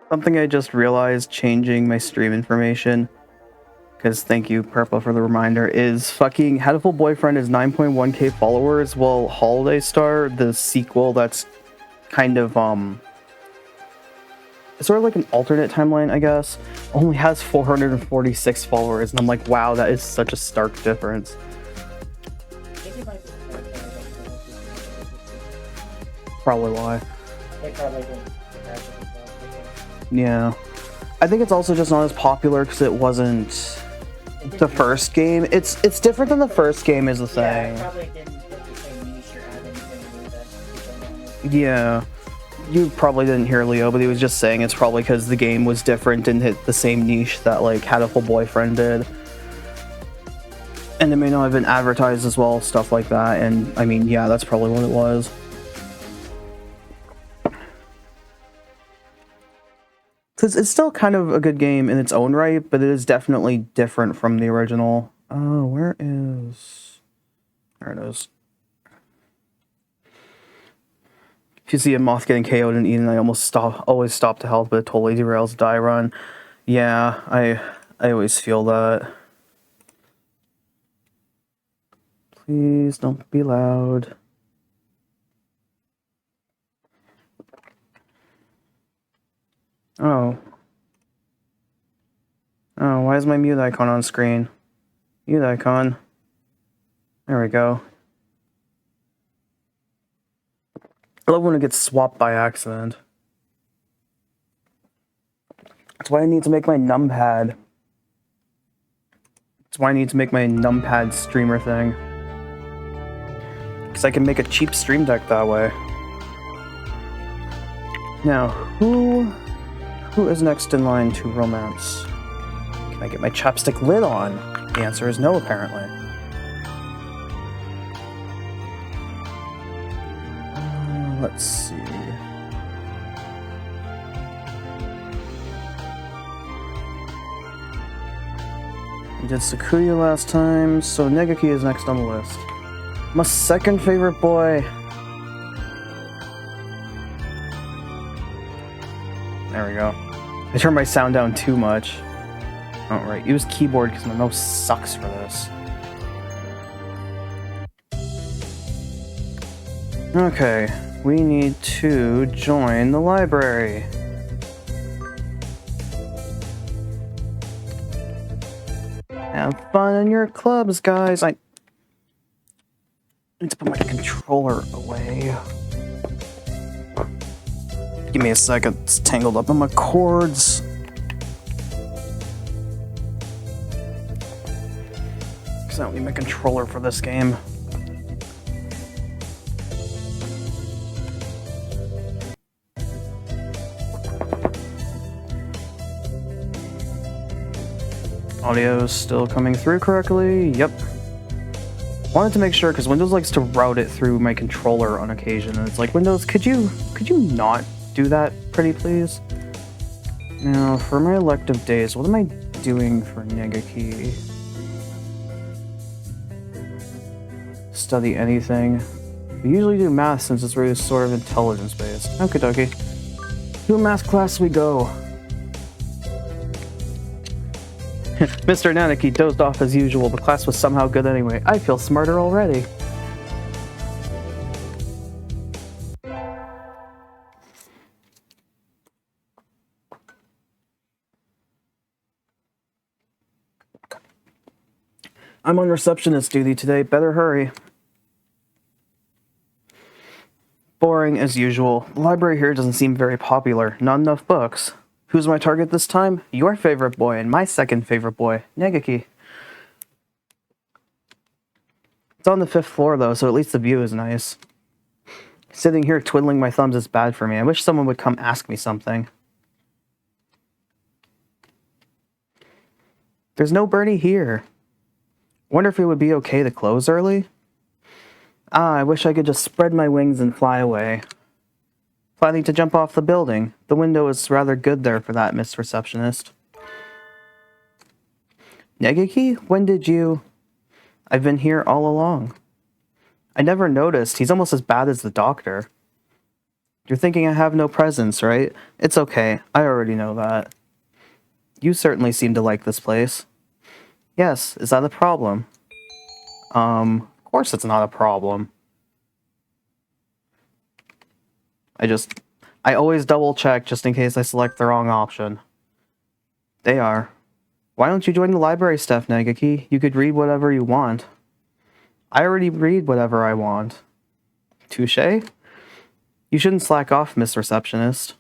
Something I just realized changing my stream information, because thank you, Purple, for the reminder, is fucking Hatoful Boyfriend is 9.1k followers, while Holiday Star, the sequel that's kind of, it's sort of like an alternate timeline, I guess, only has 446 followers, and I'm like, wow, that is such a stark difference. Probably why. Yeah. I think it's also just not as popular because it wasn't the first game. It's different than the first game is the thing. Yeah, it probably didn't get the same niche or have anything with it. Yeah. You probably didn't hear Leo, but he was just saying it's probably because the game was different and hit the same niche that, like, Hatoful Boyfriend did. And it may not have been advertised as well, stuff like that, and, I mean, yeah, that's probably what it was. Because it's still kind of a good game in its own right, but it is definitely different from the original. Oh, where is... There it is. If you see a moth getting KO'd and eaten, I always stop to help, but it totally derails die run. Yeah, I always feel that. Please don't be loud. Oh. Oh, why is my mute icon on screen? Mute icon. There we go. I love when it gets swapped by accident. That's why I need to make my numpad. That's why I need to make my numpad streamer thing. Because I can make a cheap stream deck that way. Now, who is next in line to romance? Can I get my chapstick lid on? The answer is no, apparently. Let's see. We did Sakuya last time, so Nageki is next on the list. My second favorite boy. There we go. I turned my sound down too much. Oh, right. Use keyboard because my mouse sucks for this. Okay. We need to join the library. Have fun in your clubs, guys. I need to put my controller away. Give me a second. It's tangled up in my cords. Because I don't need my controller for this game. Audio's still coming through correctly. Yep. Wanted to make sure because Windows likes to route it through my controller on occasion, and it's like, Windows, could you not do that, pretty please? Now, for my elective days, what am I doing for Nageki? Study anything. We usually do math since it's really sort of intelligence-based. Okie dokie. To a math class we go. Mr. Nageki dozed off as usual, but class was somehow good anyway. I feel smarter already. I'm on receptionist duty today. Better hurry. Boring as usual. The library here doesn't seem very popular. Not enough books. Who's my target this time? Your favorite boy and my second favorite boy, Nageki. It's on the 5th floor though, so at least the view is nice. Sitting here twiddling my thumbs is bad for me. I wish someone would come ask me something. There's no birdie here. Wonder if it would be okay to close early? Ah, I wish I could just spread my wings and fly away. Planning to jump off the building. The window is rather good there for that, Miss Receptionist. Nageki, when did you... I've been here all along. I never noticed. He's almost as bad as the doctor. You're thinking I have no presence, right? It's okay. I already know that. You certainly seem to like this place. Yes, is that a problem? Of course it's not a problem. I always double check just in case I select the wrong option. They are. Why don't you join the library staff, Nageki? You could read whatever you want. I already read whatever I want. Touché? You shouldn't slack off, Miss Receptionist.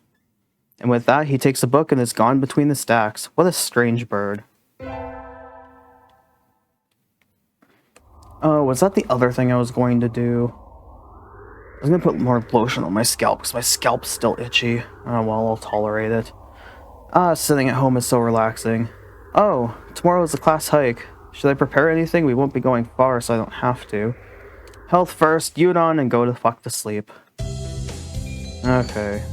And with that, he takes a book and is gone between the stacks. What a strange bird. Oh, was that the other thing I was going to do? I was going to put more lotion on my scalp because my scalp's still itchy. Oh, well, I'll tolerate it. Sitting at home is so relaxing. Oh, tomorrow is a class hike. Should I prepare anything? We won't be going far, so I don't have to. Health first, Udon, and go to fuck to sleep. Okay.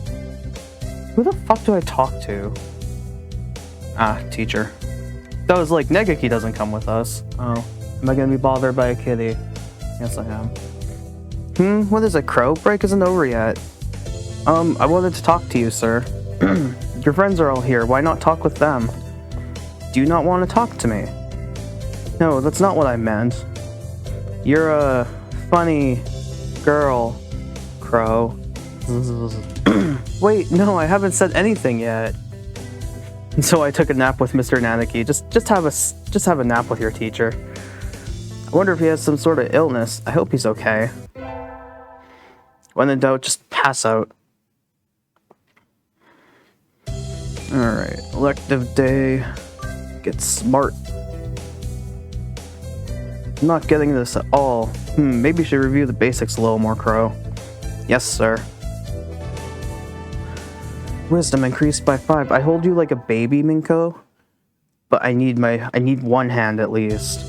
Who the fuck do I talk to? Ah, teacher. That was like, Nageki doesn't come with us. Oh. Am I gonna be bothered by a kitty? Yes, I am. What is it, Crow? Break isn't over yet. I wanted to talk to you, sir. Your friends are all here. Why not talk with them? Do you not want to talk to me? No, that's not what I meant. You're a funny girl, Crow. Wait, no, I haven't said anything yet. So I took a nap with Mr. Nageki. Just have a nap with your teacher. I wonder if he has some sort of illness. I hope he's okay. When in doubt, just pass out. Alright, elective day. Get smart. I'm not getting this at all. Maybe you should review the basics a little more, Crow. Yes, sir. Wisdom increased by 5. I hold you like a baby, Minko. But I need one hand at least.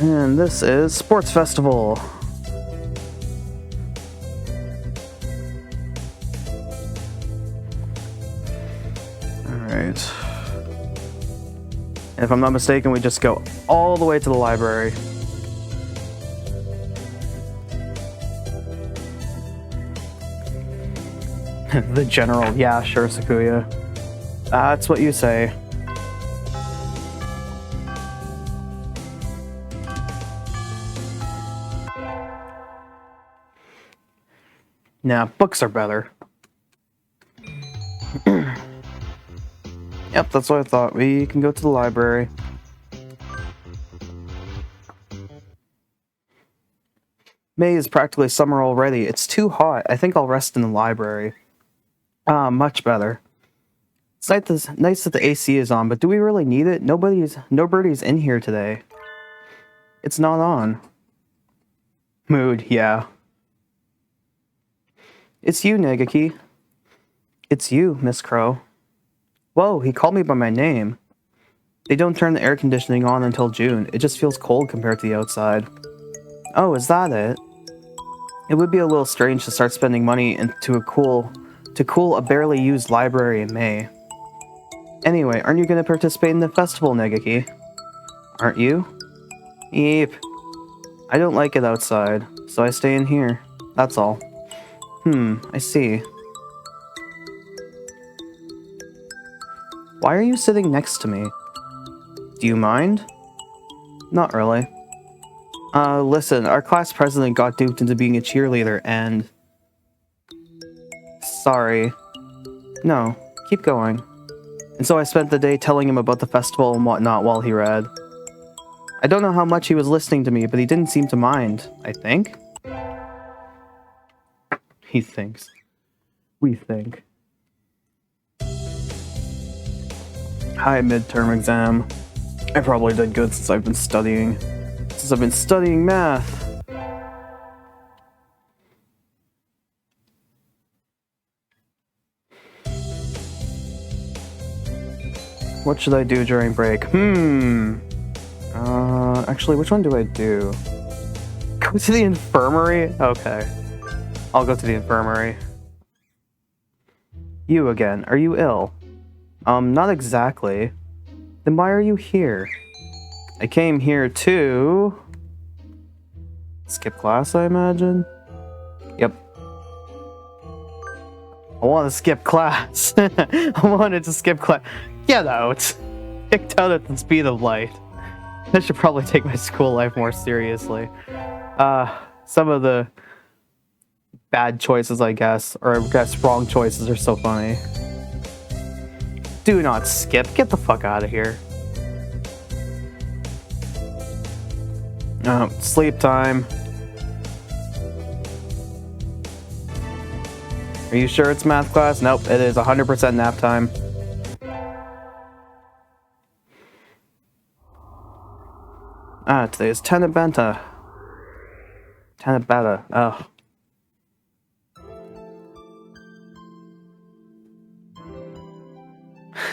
And this is Sports Festival. Alright. If I'm not mistaken, we just go all the way to the library. The general, yeah, sure, Sakuya. That's what you say. Nah, books are better. Yep, that's what I thought. We can go to the library. May is practically summer already. It's too hot. I think I'll rest in the library. Much better. It's nice that the AC is on, but do we really need it? Nobody's in here today. It's not on. Mood, yeah. It's you, Nageki. It's you, Miss Crow. Whoa, he called me by my name. They don't turn the air conditioning on until June. It just feels cold compared to the outside. Oh, is that it? It would be a little strange to start spending money to cool a barely used library in May. Anyway, aren't you going to participate in the festival, Nageki? Aren't you? Yep. I don't like it outside, so I stay in here. That's all. I see. Why are you sitting next to me? Do you mind? Not really. Listen, our class president got duped into being a cheerleader and... Sorry. No, keep going. And so I spent the day telling him about the festival and whatnot while he read. I don't know how much he was listening to me, but he didn't seem to mind, I think. He thinks. We think. Hi, midterm exam. I probably did good since I've been studying. Math. What should I do during break? Actually, which one do I do? Go to the infirmary? Okay. I'll go to the infirmary. You again. Are you ill? Not exactly. Then why are you here? I came here to... skip class, I imagine? Yep. I want to skip class. I wanted to skip class. Get out. Kicked out at the speed of light. I should probably take my school life more seriously. Some of the bad choices, I guess, or I guess wrong choices are so funny. Do not skip. Get the fuck out of here. Sleep time. Are you sure it's math class? Nope, it is 100% nap time. Today is Tenebenta. Tenebeta. Oh.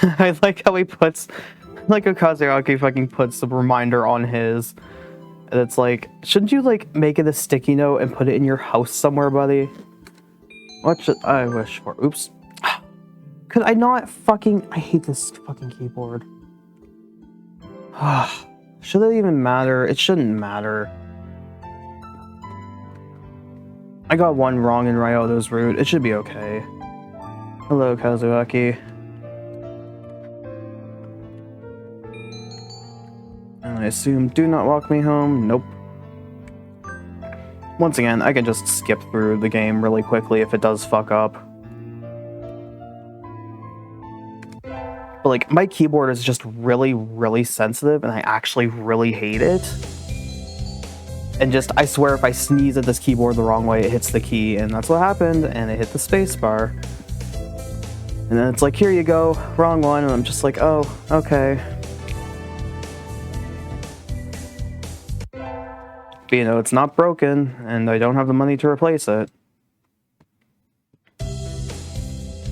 I like how he puts, like how Kazuyaki fucking puts the reminder on his. And it's like, shouldn't you like make it a sticky note and put it in your house somewhere, buddy? What should I wish for? Oops. Could I not fucking... I hate this fucking keyboard. Should it even matter? It shouldn't matter. I got one wrong in Ryoto's route. It should be okay. Hello, Kazuyaki. And I assume do not walk me home. Nope. Once again, I can just skip through the game really quickly if it does fuck up. But like, my keyboard is just really, really sensitive and I actually really hate it. And just, I swear if I sneeze at this keyboard the wrong way, it hits the key, and that's what happened, and it hit the space bar. And then it's like, here you go, wrong one, and I'm just like, oh, okay. But you know, it's not broken, and I don't have the money to replace it.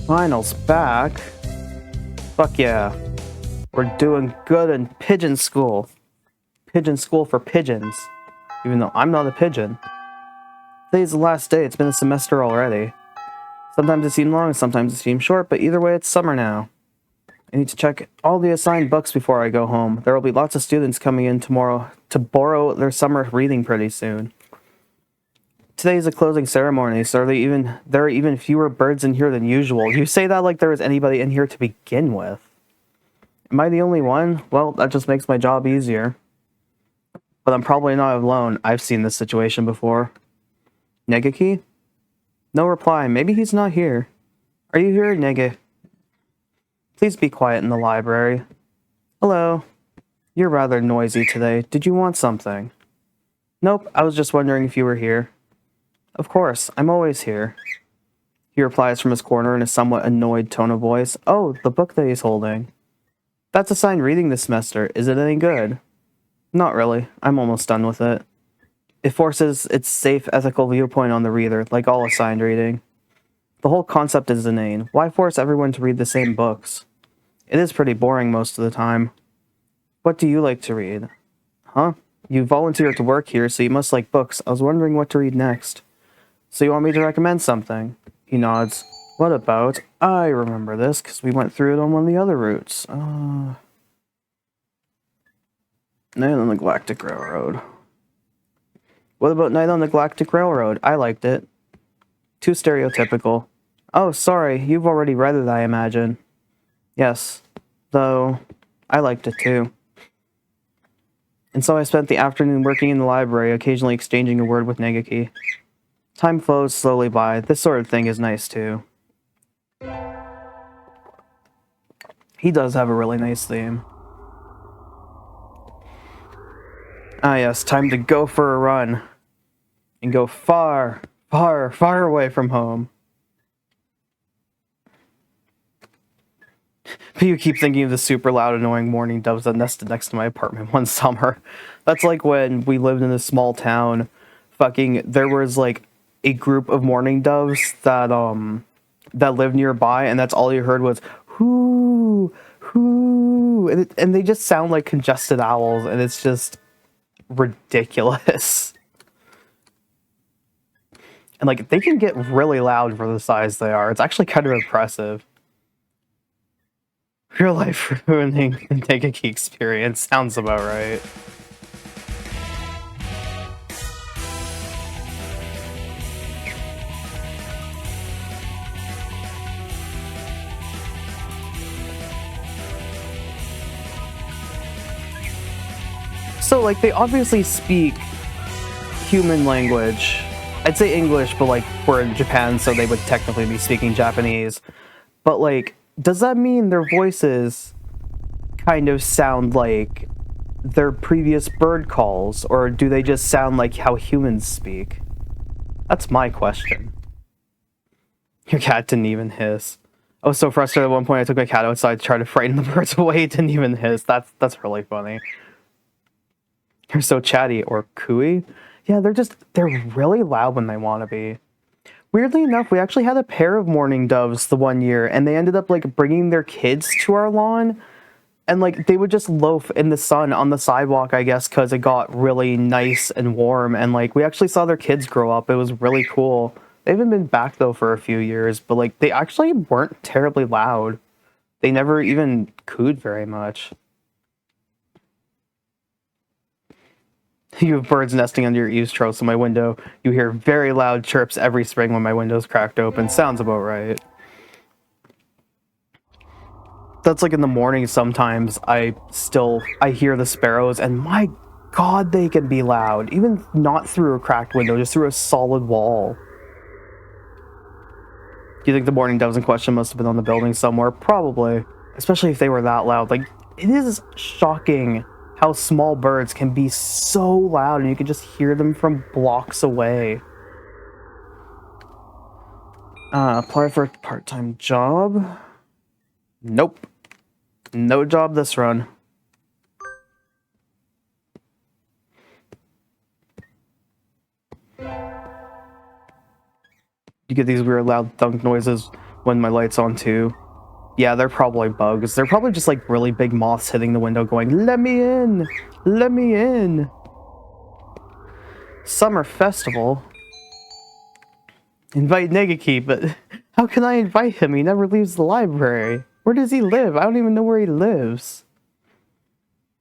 Finals back. Fuck yeah. We're doing good in pigeon school. Pigeon school for pigeons. Even though I'm not a pigeon. Today's the last day, it's been a semester already. Sometimes it seems long, sometimes it seems short, but either way it's summer now. I need to check all the assigned books before I go home. There will be lots of students coming in tomorrow to borrow their summer reading pretty soon. Today is a closing ceremony, so there are even fewer birds in here than usual. You say that like there was anybody in here to begin with. Am I the only one? Well, that just makes my job easier. But I'm probably not alone. I've seen this situation before. Nageki? No reply. Maybe he's not here. Are you here, Nage? Please be quiet in the library. Hello. You're rather noisy today. Did you want something? Nope, I was just wondering if you were here. Of course, I'm always here. He replies from his corner in a somewhat annoyed tone of voice. Oh, the book that he's holding. That's assigned reading this semester. Is it any good? Not really. I'm almost done with it. It forces its safe, ethical viewpoint on the reader, like all assigned reading. The whole concept is inane. Why force everyone to read the same books? It is pretty boring most of the time. What do you like to read? Huh? You volunteered to work here, so you must like books. I was wondering what to read next. So you want me to recommend something? He nods. What about... I remember this, because we went through it on one of the other routes. Night on the Galactic Railroad. What about Night on the Galactic Railroad? I liked it. Too stereotypical. Oh, sorry, you've already read it, I imagine. Yes, though I liked it too. And so I spent the afternoon working in the library, occasionally exchanging a word with Nageki. Time flows slowly by. This sort of thing is nice too. He does have a really nice theme. Ah yes, time to go for a run. And go far, far, far away from home. But you keep thinking of the super loud, annoying mourning doves that nested next to my apartment one summer. That's like when we lived in a small town. There was like a group of mourning doves that lived nearby, and that's all you heard was hoo, hoo, and they just sound like congested owls, and it's just ridiculous. And like they can get really loud for the size they are. It's actually kind of impressive. Real life ruining the Nageki experience sounds about right. Also, like, they obviously speak human language. I'd say English, but, like, we're in Japan, so they would technically be speaking Japanese. But, like, does that mean their voices kind of sound like their previous bird calls, or do they just sound like how humans speak? That's my question. Your cat didn't even hiss. I was so frustrated at one point I took my cat outside to try to frighten the birds away. It didn't even hiss. That's really funny. They're so chatty, or cooey. Yeah, they're really loud when they want to be. Weirdly enough, we actually had a pair of mourning doves the one year, and they ended up, like, bringing their kids to our lawn, and, like, they would just loaf in the sun on the sidewalk, I guess, because it got really nice and warm, and, like, we actually saw their kids grow up. It was really cool. They haven't been back, though, for a few years, but, like, they actually weren't terribly loud. They never even cooed very much. You have birds nesting under your eaves troughs in my window. You hear very loud chirps every spring when my window's cracked open. Sounds about right. That's like in the morning sometimes I hear the sparrows, and my god, they can be loud. Even not through a cracked window, just through a solid wall. Do you think the mourning doves in question must have been on the building somewhere? Probably. Especially if they were that loud. Like, it is shocking how small birds can be so loud and you can just hear them from blocks away. Apply for a part-time job? Nope. No job this run. You get these weird loud thunk noises when my light's on too. Yeah, they're probably bugs. They're probably just like really big moths hitting the window going, "Let me in! Let me in!" Summer festival? Invite Nageki, but how can I invite him? He never leaves the library. Where does he live? I don't even know where he lives.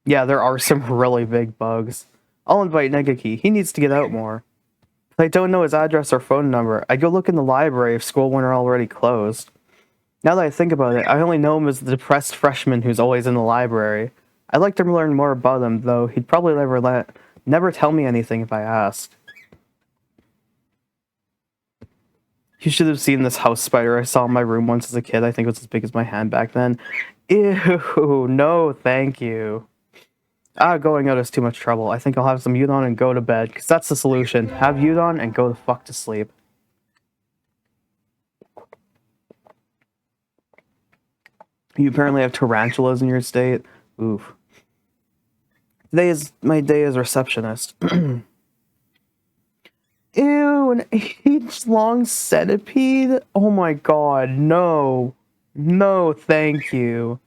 Yeah, there are some really big bugs. I'll invite Nageki. He needs to get out more. If I don't know his address or phone number, I'd go look in the library if school weren't already closed. Now that I think about it, I only know him as the depressed freshman who's always in the library. I'd like to learn more about him, though he'd probably never tell me anything if I asked. You should have seen this house spider I saw in my room once as a kid. I think it was as big as my hand back then. Ew, no thank you. Going out is too much trouble. I think I'll have some udon and go to bed, because that's the solution. Have udon and go the fuck to sleep. You apparently have tarantulas in your state. Oof. Today is my day as receptionist. Ew, an age-long centipede? Oh my god, no. No, thank you.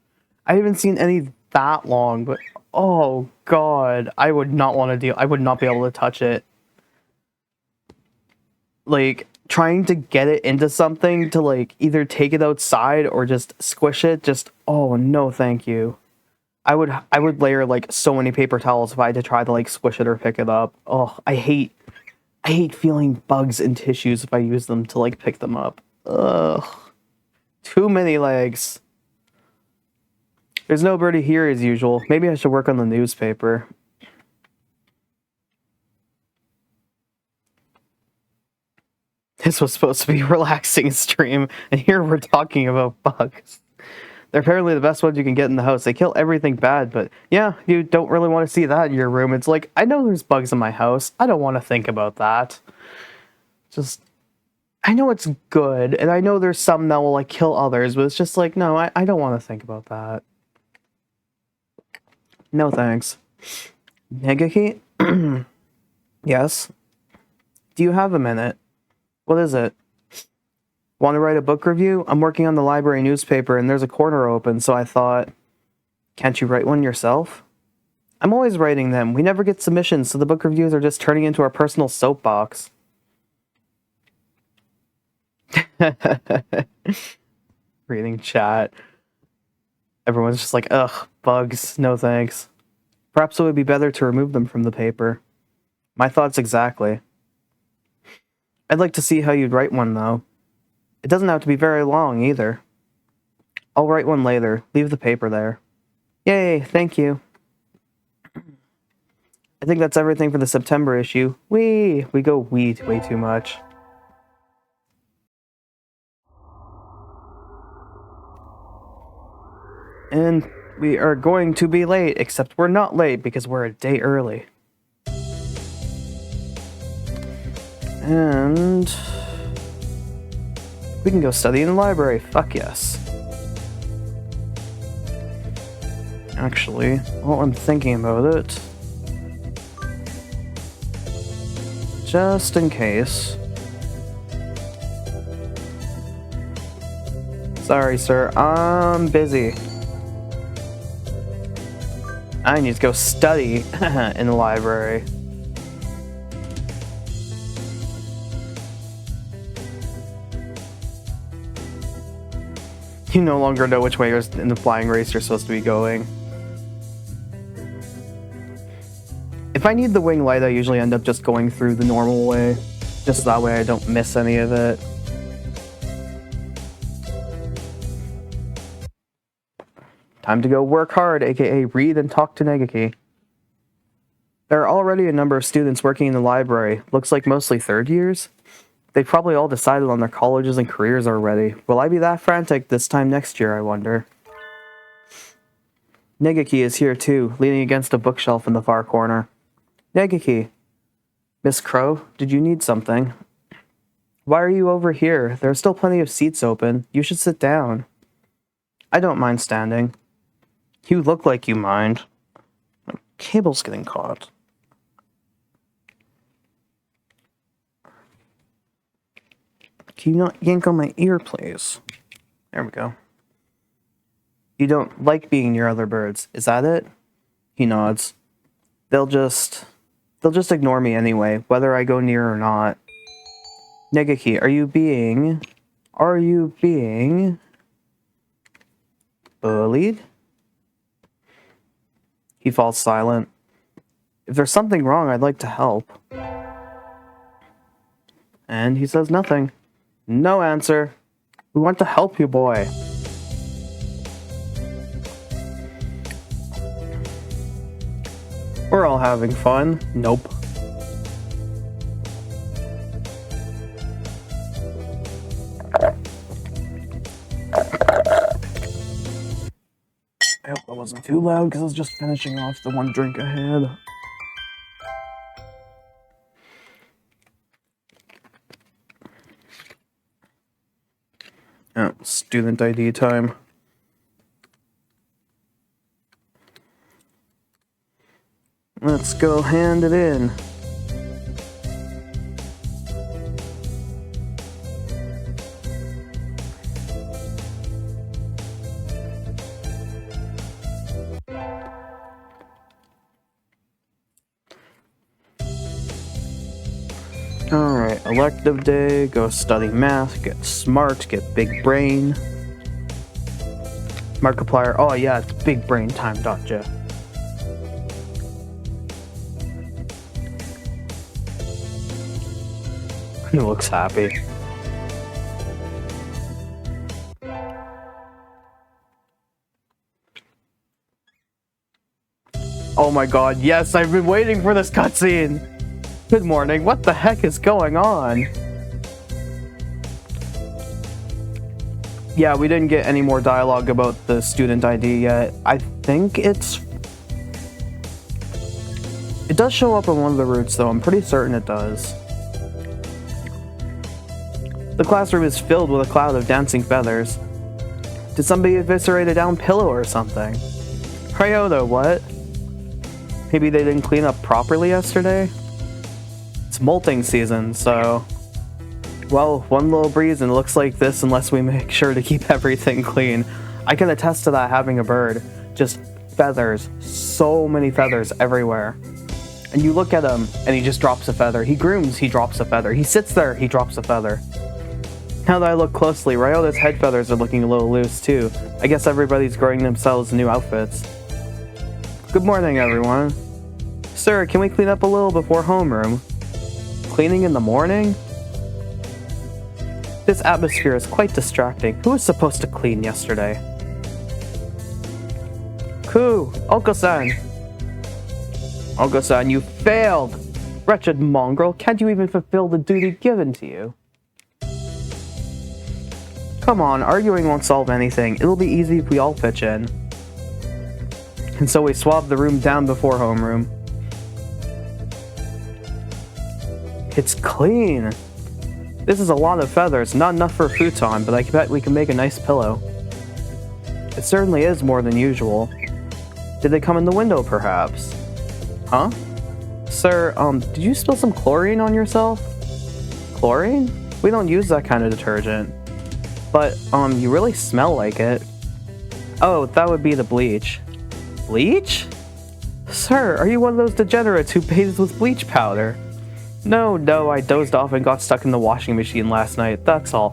I haven't seen any that long, but oh god, I would not want to deal. I would not be able to touch it. Like, trying to get it into something to, like, either take it outside or just squish it, just, oh, no, thank you. I would layer, like, so many paper towels if I had to try to, like, squish it or pick it up. Oh, I hate feeling bugs in tissues if I use them to, like, pick them up. Ugh. Too many legs. There's no birdie here as usual. Maybe I should work on the newspaper. This was supposed to be a relaxing stream, and here we're talking about bugs. They're apparently the best ones you can get in the house. They kill everything bad, but yeah, you don't really want to see that in your room. It's like, I know there's bugs in my house. I don't want to think about that. Just, I know it's good, and I know there's some that will, like, kill others, but it's just like, no, I don't want to think about that. No thanks. Nageki? Yes? Do you have a minute? What is it? Want to write a book review? I'm working on the library newspaper and there's a corner open, so I thought, can't you write one yourself? I'm always writing them. We never get submissions, so the book reviews are just turning into our personal soapbox. Reading chat. Everyone's just like, ugh, bugs, no thanks. Perhaps it would be better to remove them from the paper. My thoughts exactly. I'd like to see how you'd write one, though. It doesn't have to be very long, either. I'll write one later. Leave the paper there. Yay, thank you. think that's everything for the September issue. We go way too much. And we are going to be late, except we're not late because we're a day early. And we can go study in the library. Fuck yes. Actually, while I'm thinking about it, just in case. Sorry, sir, I'm busy. I need to go study in the library. You no longer know which way in the flying race you're supposed to be going. If I need the wing light, I usually end up just going through the normal way. Just that way I don't miss any of it. Time to go work hard, aka read and talk to Nageki. There are already a number of students working in the library. Looks like mostly third years. They've probably all decided on their colleges and careers already. Will I be that frantic this time next year, I wonder? Nageki is here too, leaning against a bookshelf in the far corner. Nageki. Miss Crow, did you need something? Why are you over here? There are still plenty of seats open. You should sit down. I don't mind standing. You look like you mind. My cable's getting caught. Can you not yank on my ear, please? There we go. You don't like being near other birds, is that it? He nods. They'll just ignore me anyway, whether I go near or not. Nageki, are you being bullied? He falls silent. If there's something wrong, I'd like to help. And he says nothing. No answer. We want to help you, boy. We're all having fun. Nope. I hope that wasn't too loud because I was just finishing off the one drink I had. Oh, student ID time. Let's go hand it in. Alright, elective day, go study math, get smart, get big brain. Markiplier, oh yeah, it's big brain time, gotcha. He looks happy. Oh my god, yes, I've been waiting for this cutscene! Good morning, what the heck is going on? Yeah, we didn't get any more dialogue about the student ID yet. I think it does show up on one of the routes though, I'm pretty certain it does. The classroom is filled with a cloud of dancing feathers. Did somebody eviscerate a down pillow or something? Cryoto, what? Maybe they didn't clean up properly yesterday? It's molting season, so... Well, one little breeze and it looks like this unless we make sure to keep everything clean. I can attest to that having a bird. Just feathers. So many feathers everywhere. And you look at him and he just drops a feather. He grooms, he drops a feather. He sits there, he drops a feather. Now that I look closely, Ryota's head feathers are looking a little loose too. I guess everybody's growing themselves new outfits. Good morning, everyone. Sir, can we clean up a little before homeroom? Cleaning in the morning? This atmosphere is quite distracting. Who was supposed to clean yesterday? Ku, Oko-san. Onko-san, you failed! Wretched mongrel, can't you even fulfill the duty given to you? Come on, arguing won't solve anything. It'll be easy if we all pitch in. And so we swabbed the room down before homeroom. It's clean! This is a lot of feathers, not enough for a futon, but I bet we can make a nice pillow. It certainly is more than usual. Did they come in the window, perhaps? Huh? Sir, did you spill some chlorine on yourself? Chlorine? We don't use that kind of detergent. But, you really smell like it. Oh, that would be the bleach. Bleach? Sir, are you one of those degenerates who bathes with bleach powder? No, I dozed off and got stuck in the washing machine last night, that's all.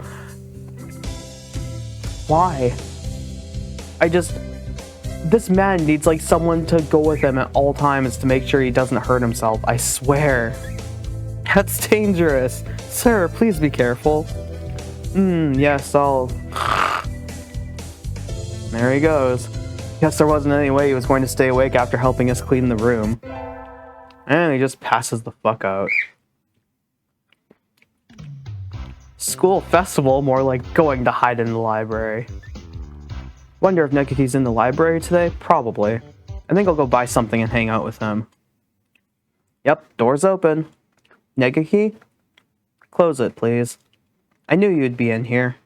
Why? This man needs, like, someone to go with him at all times to make sure he doesn't hurt himself, I swear. That's dangerous. Sir, please be careful. Yes, I'll... There he goes. Guess there wasn't any way he was going to stay awake after helping us clean the room. And he just passes the fuck out. School festival, more like going to hide in the library. Wonder if Nageki's in the library today? Probably. I think I'll go buy something and hang out with him. Yep, door's open. Nageki? Close it, please. I knew you'd be in here.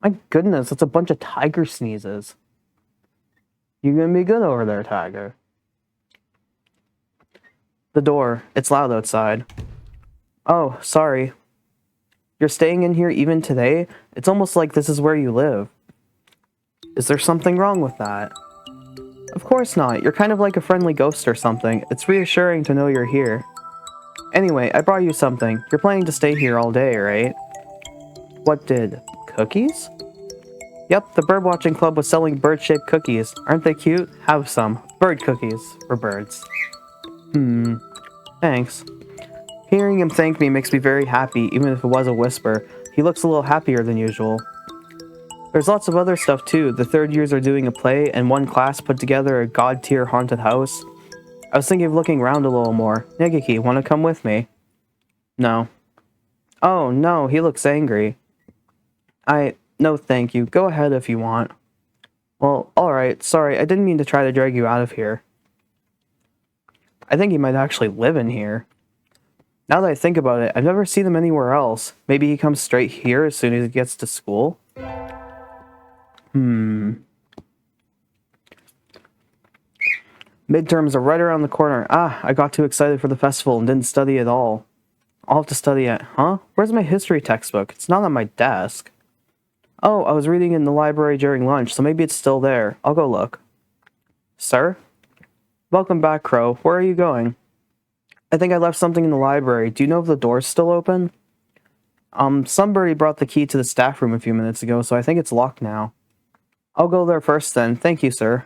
My goodness, that's a bunch of tiger sneezes. You gonna be good over there, tiger? The door. It's loud outside. Oh, sorry. You're staying in here even today? It's almost like this is where you live. Is there something wrong with that? Of course not. You're kind of like a friendly ghost or something. It's reassuring to know you're here. Anyway, I brought you something. You're planning to stay here all day, right? What did? Cookies? Yep, the birdwatching club was selling bird-shaped cookies. Aren't they cute? Have some. Bird cookies. For birds. Thanks. Hearing him thank me makes me very happy, even if it was a whisper. He looks a little happier than usual. There's lots of other stuff too. The third years are doing a play, and one class put together a god-tier haunted house. I was thinking of looking around a little more. Nageki, wanna come with me? No. Oh, no, he looks angry. No thank you. Go ahead if you want. Well, alright. Sorry, I didn't mean to try to drag you out of here. I think he might actually live in here. Now that I think about it, I've never seen him anywhere else. Maybe he comes straight here as soon as he gets to school? Midterms are right around the corner. I got too excited for the festival and didn't study at all. I'll have to study it. Huh? Where's my history textbook? It's not on my desk. Oh, I was reading in the library during lunch, so maybe it's still there. I'll go look. Sir? Welcome back, Crow. Where are you going? I think I left something in the library. Do you know if the door's still open? Somebody brought the key to the staff room a few minutes ago, so I think it's locked now. I'll go there first then. Thank you, sir.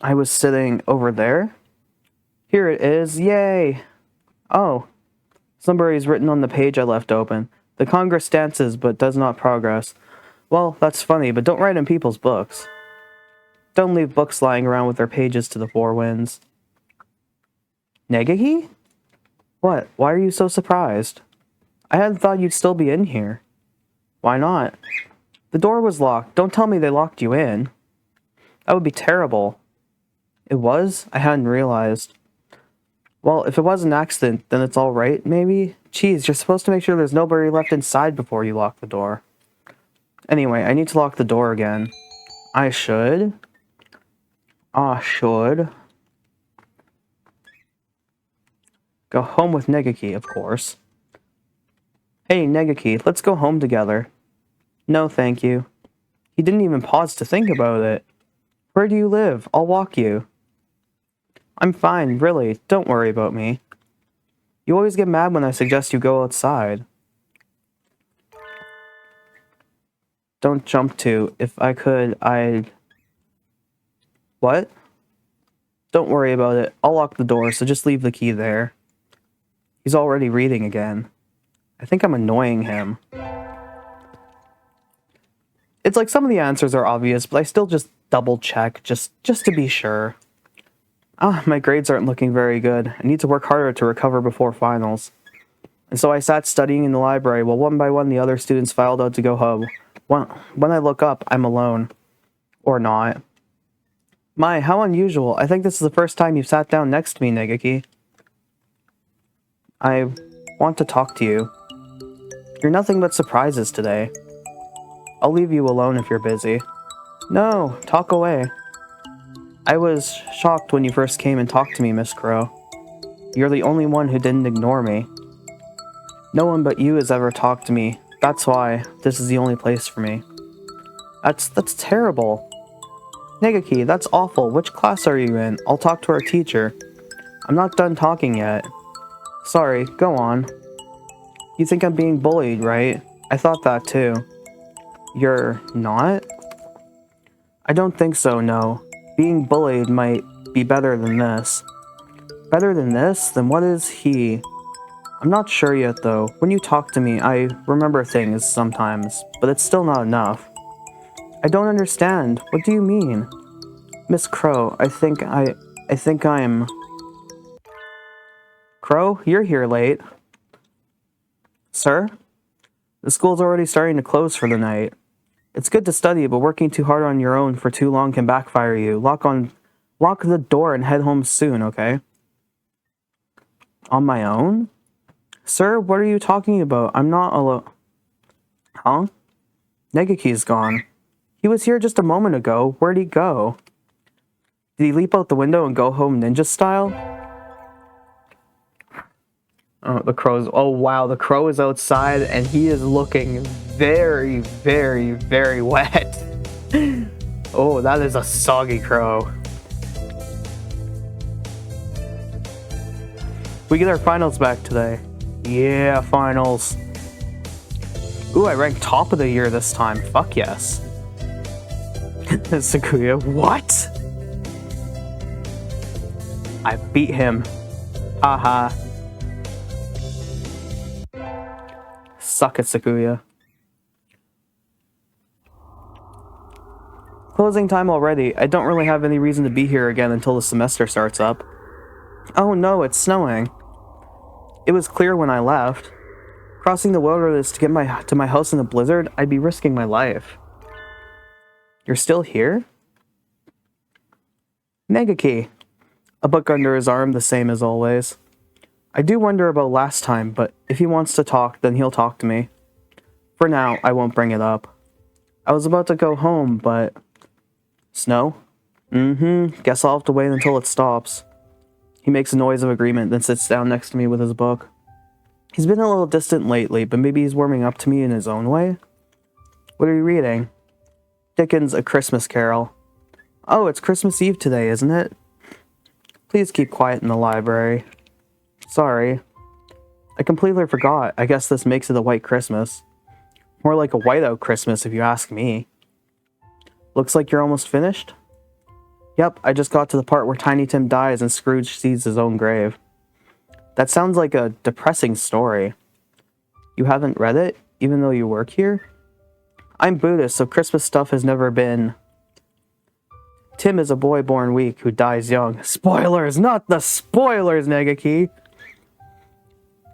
I was sitting over there. Here it is. Yay! Oh. Somebody's written on the page I left open. The Congress dances, but does not progress. Well, that's funny, but don't write in people's books. Don't leave books lying around with their pages to the four winds. Nageki? What? Why are you so surprised? I hadn't thought you'd still be in here. Why not? The door was locked. Don't tell me they locked you in. That would be terrible. It was? I hadn't realized. Well, if it was an accident, then it's alright, maybe? Jeez, you're supposed to make sure there's nobody left inside before you lock the door. Anyway, I need to lock the door again. I should. Should. Go home with Nageki, of course. Hey, Nageki, let's go home together. No, thank you. He didn't even pause to think about it. Where do you live? I'll walk you. I'm fine, really. Don't worry about me. You always get mad when I suggest you go outside. Don't jump to. If I could, I'd... What? Don't worry about it. I'll lock the door, so just leave the key there. He's already reading again. I think I'm annoying him. It's like some of the answers are obvious, but I still just double check just to be sure. My grades aren't looking very good. I need to work harder to recover before finals. And so I sat studying in the library while one by one the other students filed out to go home. When I look up, I'm alone. Or not. My, how unusual. I think this is the first time you've sat down next to me, Nageki. I want to talk to you. You're nothing but surprises today. I'll leave you alone if you're busy. No, talk away. I was shocked when you first came and talked to me, Miss Crow. You're the only one who didn't ignore me. No one but you has ever talked to me. That's why this is the only place for me. That's terrible. Nageki, that's awful. Which class are you in? I'll talk to our teacher. I'm not done talking yet. Sorry, go on. You think I'm being bullied, right? I thought that too. You're not? I don't think so, no. Being bullied might be better than this. Better than this? Then what is he? I'm not sure yet, though. When you talk to me, I remember things sometimes, but it's still not enough. I don't understand. What do you mean? Miss Crow, I think I'm... Crow, you're here late. Sir? The school's already starting to close for the night. It's good to study, but working too hard on your own for too long can backfire you. Lock the door and head home soon, okay? On my own? Sir, what are you talking about? I'm not alone. Huh? Nageki's gone. He was here just a moment ago. Where'd he go? Did he leap out the window and go home ninja style? Oh, the crow's... Oh, wow, the crow is outside, and he is looking very, very, very wet. Oh, that is a soggy crow. We get our finals back today. Yeah, finals. Ooh, I ranked top of the year this time. Fuck yes. Sakuya, what? I beat him. Haha. Suck it, Sakuya. Closing time already. I don't really have any reason to be here again until the semester starts up. Oh no, it's snowing. It was clear when I left. Crossing the wilderness to get to my house in a blizzard, I'd be risking my life. You're still here? Nageki. A book under his arm, the same as always. I do wonder about last time, but if he wants to talk, then he'll talk to me. For now, I won't bring it up. I was about to go home, but... Snow? Guess I'll have to wait until it stops. He makes a noise of agreement, then sits down next to me with his book. He's been a little distant lately, but maybe he's warming up to me in his own way? What are you reading? Dickens' A Christmas Carol. Oh, it's Christmas Eve today, isn't it? Please keep quiet in the library. Sorry. I completely forgot. I guess this makes it a white Christmas. More like a whiteout Christmas, if you ask me. Looks like you're almost finished? Yep, I just got to the part where Tiny Tim dies and Scrooge sees his own grave. That sounds like a depressing story. You haven't read it, even though you work here? I'm Buddhist, so Christmas stuff has never been... Tim is a boy born weak who dies young. Spoilers! Not the spoilers, Nageki!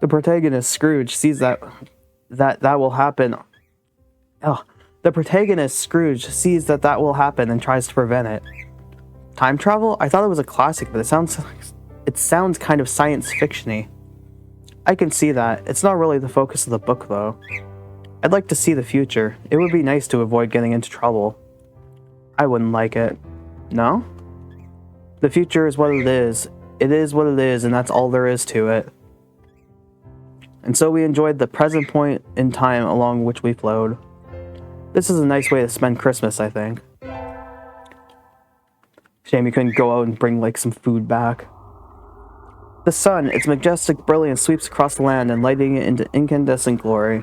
The protagonist, Scrooge, sees that will happen. Oh, the protagonist, Scrooge, sees that will happen and tries to prevent it. Time travel? I thought it was a classic, but it sounds kind of science fiction-y. I can see that. It's not really the focus of the book, though. I'd like to see the future. It would be nice to avoid getting into trouble. I wouldn't like it. No? The future is what it is. It is what it is, and that's all there is to it. And so we enjoyed the present point in time along which we flowed. This is a nice way to spend Christmas, I think. Shame you couldn't go out and bring, like, some food back. The sun, its majestic brilliance, sweeps across the land and lighting it into incandescent glory.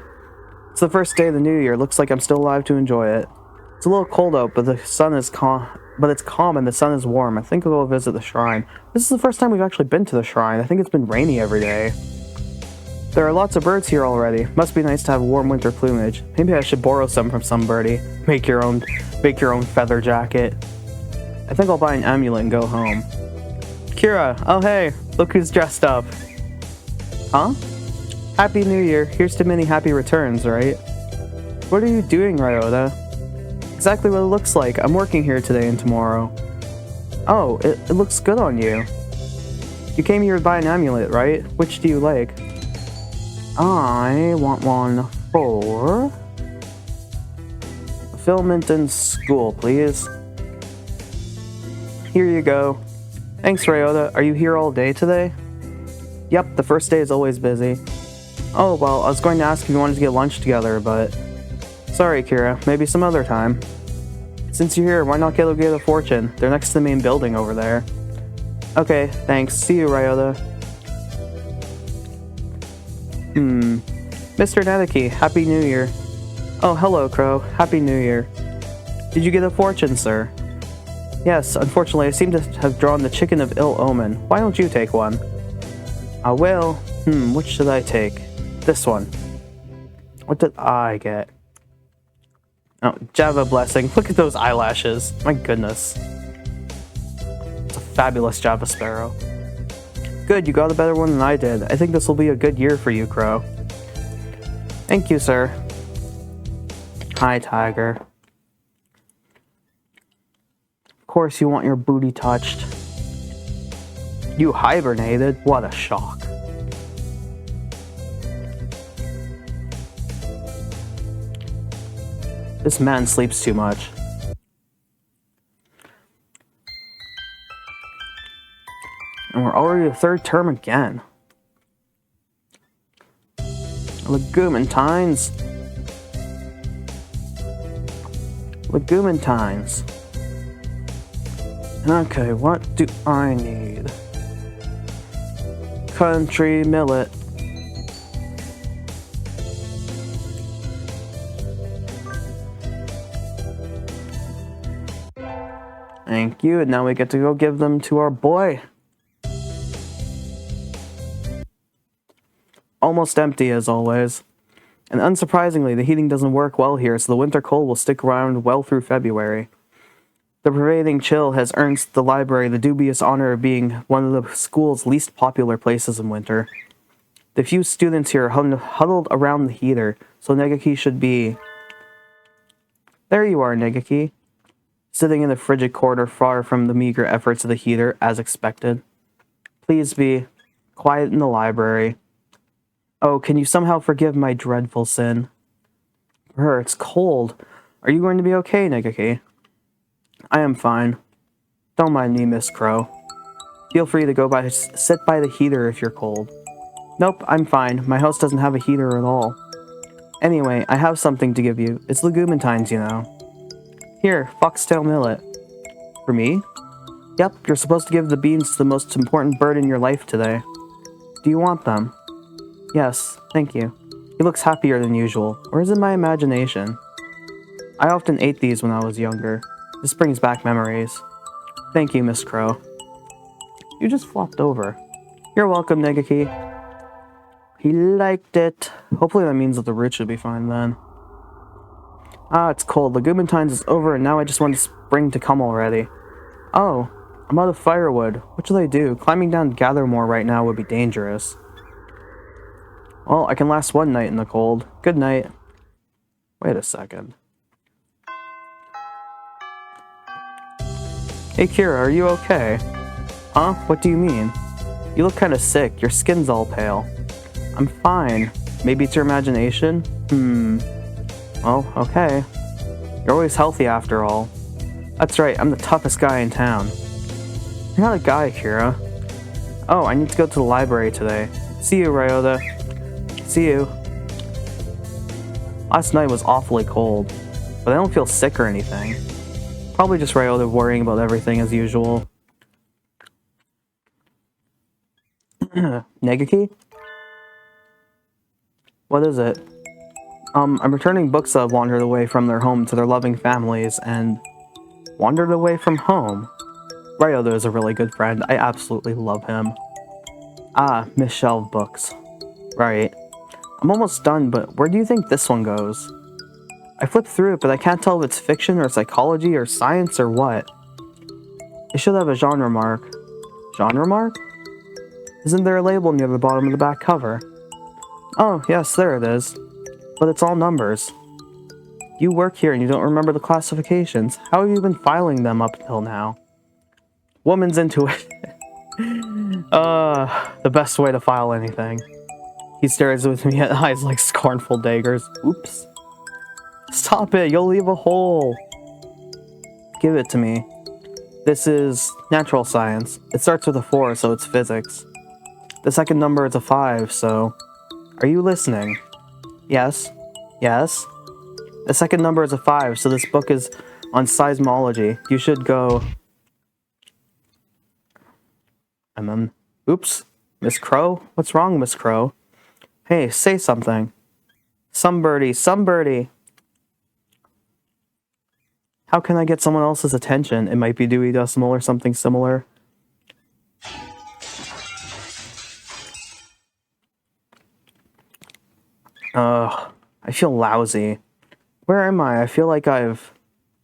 It's the first day of the new year. Looks like I'm still alive to enjoy it. It's a little cold out, but the sun is calm. But it's calm and the sun is warm. I think I'll go visit the shrine. This is the first time we've actually been to the shrine. I think it's been rainy every day. There are lots of birds here already. Must be nice to have warm winter plumage. Maybe I should borrow some from some birdie. Make your own feather jacket. I think I'll buy an amulet and go home. Kira, oh hey, look who's dressed up. Huh? Happy New Year. Here's to many happy returns, right? What are you doing, Ryota? Exactly what it looks like. I'm working here today and tomorrow. Oh, it looks good on you. You came here to buy an amulet, right? Which do you like? I want one for... fulfillment in school, please. Here you go. Thanks, Ryota. Are you here all day today? Yep, the first day is always busy. Oh, well, I was going to ask if you wanted to get lunch together, but... Sorry, Kira. Maybe some other time. Since you're here, why not get a Gate of Fortune? They're next to the main building over there. Okay, thanks. See you, Ryota. Mr. Nageki, Happy New Year. Oh, hello, Crow. Happy New Year. Did you get a fortune, sir? Yes, unfortunately, I seem to have drawn the chicken of ill omen. Why don't you take one? I will. Which should I take? This one. What did I get? Oh, Java Blessing. Look at those eyelashes. My goodness. It's a fabulous Java Sparrow. Good, you got a better one than I did. I think this will be a good year for you, Crow. Thank you, sir. Hi, Tiger. Of course you want your booty touched. You hibernated? What a shock. This man sleeps too much. And we're already the third term again. Legumantines. Legumantines. Okay, what do I need? Country millet. Thank you, and now we get to go give them to our boy. Almost empty as always. And unsurprisingly, the heating doesn't work well here, so the winter cold will stick around well through February. The pervading chill has earned the library the dubious honor of being one of the school's least popular places in winter. The few students here are huddled around the heater, so Nageki should be... There you are, Nageki. Sitting in the frigid corridor far from the meager efforts of the heater, as expected. Please be quiet in the library. Oh, can you somehow forgive my dreadful sin? Brr, it's cold. Are you going to be okay, Nageki? I am fine. Don't mind me, Miss Crow. Feel free to sit by the heater if you're cold. Nope, I'm fine. My house doesn't have a heater at all. Anyway, I have something to give you. It's legumantines, you know. Here, foxtail millet. For me? Yep, you're supposed to give the beans to the most important bird in your life today. Do you want them? Yes, thank you. He looks happier than usual. Or is it my imagination? I often ate these when I was younger. This brings back memories. Thank you, Miss Crow. You just flopped over. You're welcome, Nageki. He liked it. Hopefully that means that the root should be fine then. Ah, it's cold. Legumantines is over and now I just want spring to come already. Oh, I'm out of firewood. What should I do? Climbing down to gather more right now would be dangerous. Well, I can last one night in the cold. Good night. Wait a second. Hey Kira, are you okay? Huh? What do you mean? You look kinda sick. Your skin's all pale. I'm fine. Maybe it's your imagination? Well, okay. You're always healthy after all. That's right, I'm the toughest guy in town. You're not a guy, Kira. Oh, I need to go to the library today. See you, Ryota. See you. Last night was awfully cold, but I don't feel sick or anything. Probably just Ryota worrying about everything as usual. Nageki? What is it? I'm returning books that have wandered away from their home to their loving families, and... wandered away from home? Ryota is a really good friend. I absolutely love him. Ah, misshelved books. Right. I'm almost done, but where do you think this one goes? I flipped through it, but I can't tell if it's fiction or psychology or science or what. It should have a genre mark. Genre mark? Isn't there a label near the bottom of the back cover? Oh, yes, there it is. But it's all numbers. You work here and you don't remember the classifications. How have you been filing them up until now? Woman's into it. The best way to file anything. He stares with me at eyes like scornful daggers. Oops. Stop it, you'll leave a hole. Give it to me. This is natural science. It starts with a 4, so it's physics. The second number is a 5, so... Are you listening? Yes. Yes. The second number is a 5, so this book is on seismology. You should go... And then... Oops. Miss Crow? What's wrong, Miss Crow? Hey, say something. Some birdie. How can I get someone else's attention? It might be Dewey Decimal or something similar. I feel lousy. Where am I? I feel like I've...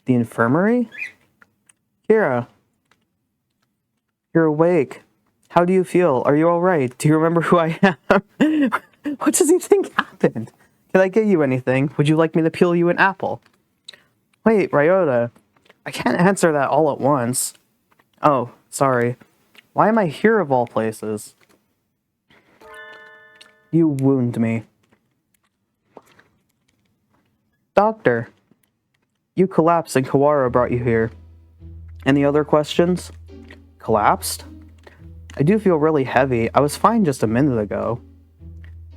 The infirmary? Kira. You're awake. How do you feel? Are you alright? Do you remember who I am? What does he think happened? Can I get you anything? Would you like me to peel you an apple? Wait, Ryota. I can't answer that all at once. Oh, sorry. Why am I here of all places? You wound me. Doctor. You collapsed and Kawara brought you here. Any other questions? Collapsed? I do feel really heavy. I was fine just a minute ago.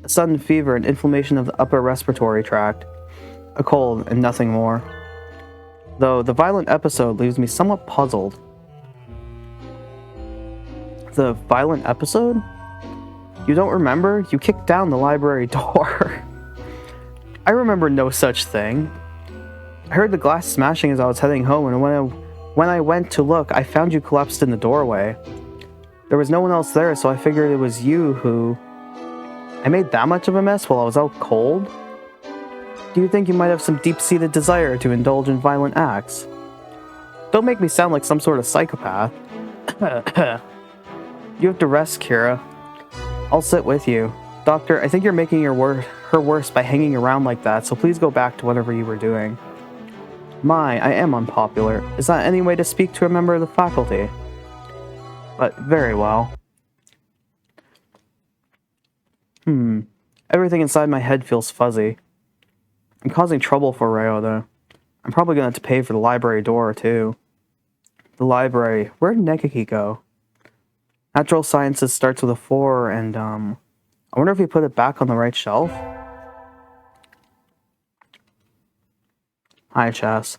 A sudden fever and inflammation of the upper respiratory tract. A cold and nothing more. Though the violent episode leaves me somewhat puzzled. The violent episode? You don't remember? You kicked down the library door. I remember no such thing. I heard the glass smashing as I was heading home, and when I went to look, I found you collapsed in the doorway. There was no one else there, so I figured it was you who... I made that much of a mess while I was out cold? Do you think you might have some deep-seated desire to indulge in violent acts? Don't make me sound like some sort of psychopath. You have to rest, Kira. I'll sit with you. Doctor, I think you're making her worse by hanging around like that, so please go back to whatever you were doing. My, I am unpopular. Is that any way to speak to a member of the faculty? But very well. Everything inside my head feels fuzzy. I'm causing trouble for Ryota. I'm probably going to have to pay for the library door, too. The library. Where did Nageki go? Natural Sciences starts with a 4, and, I wonder if he put it back on the right shelf? Hi, Chas.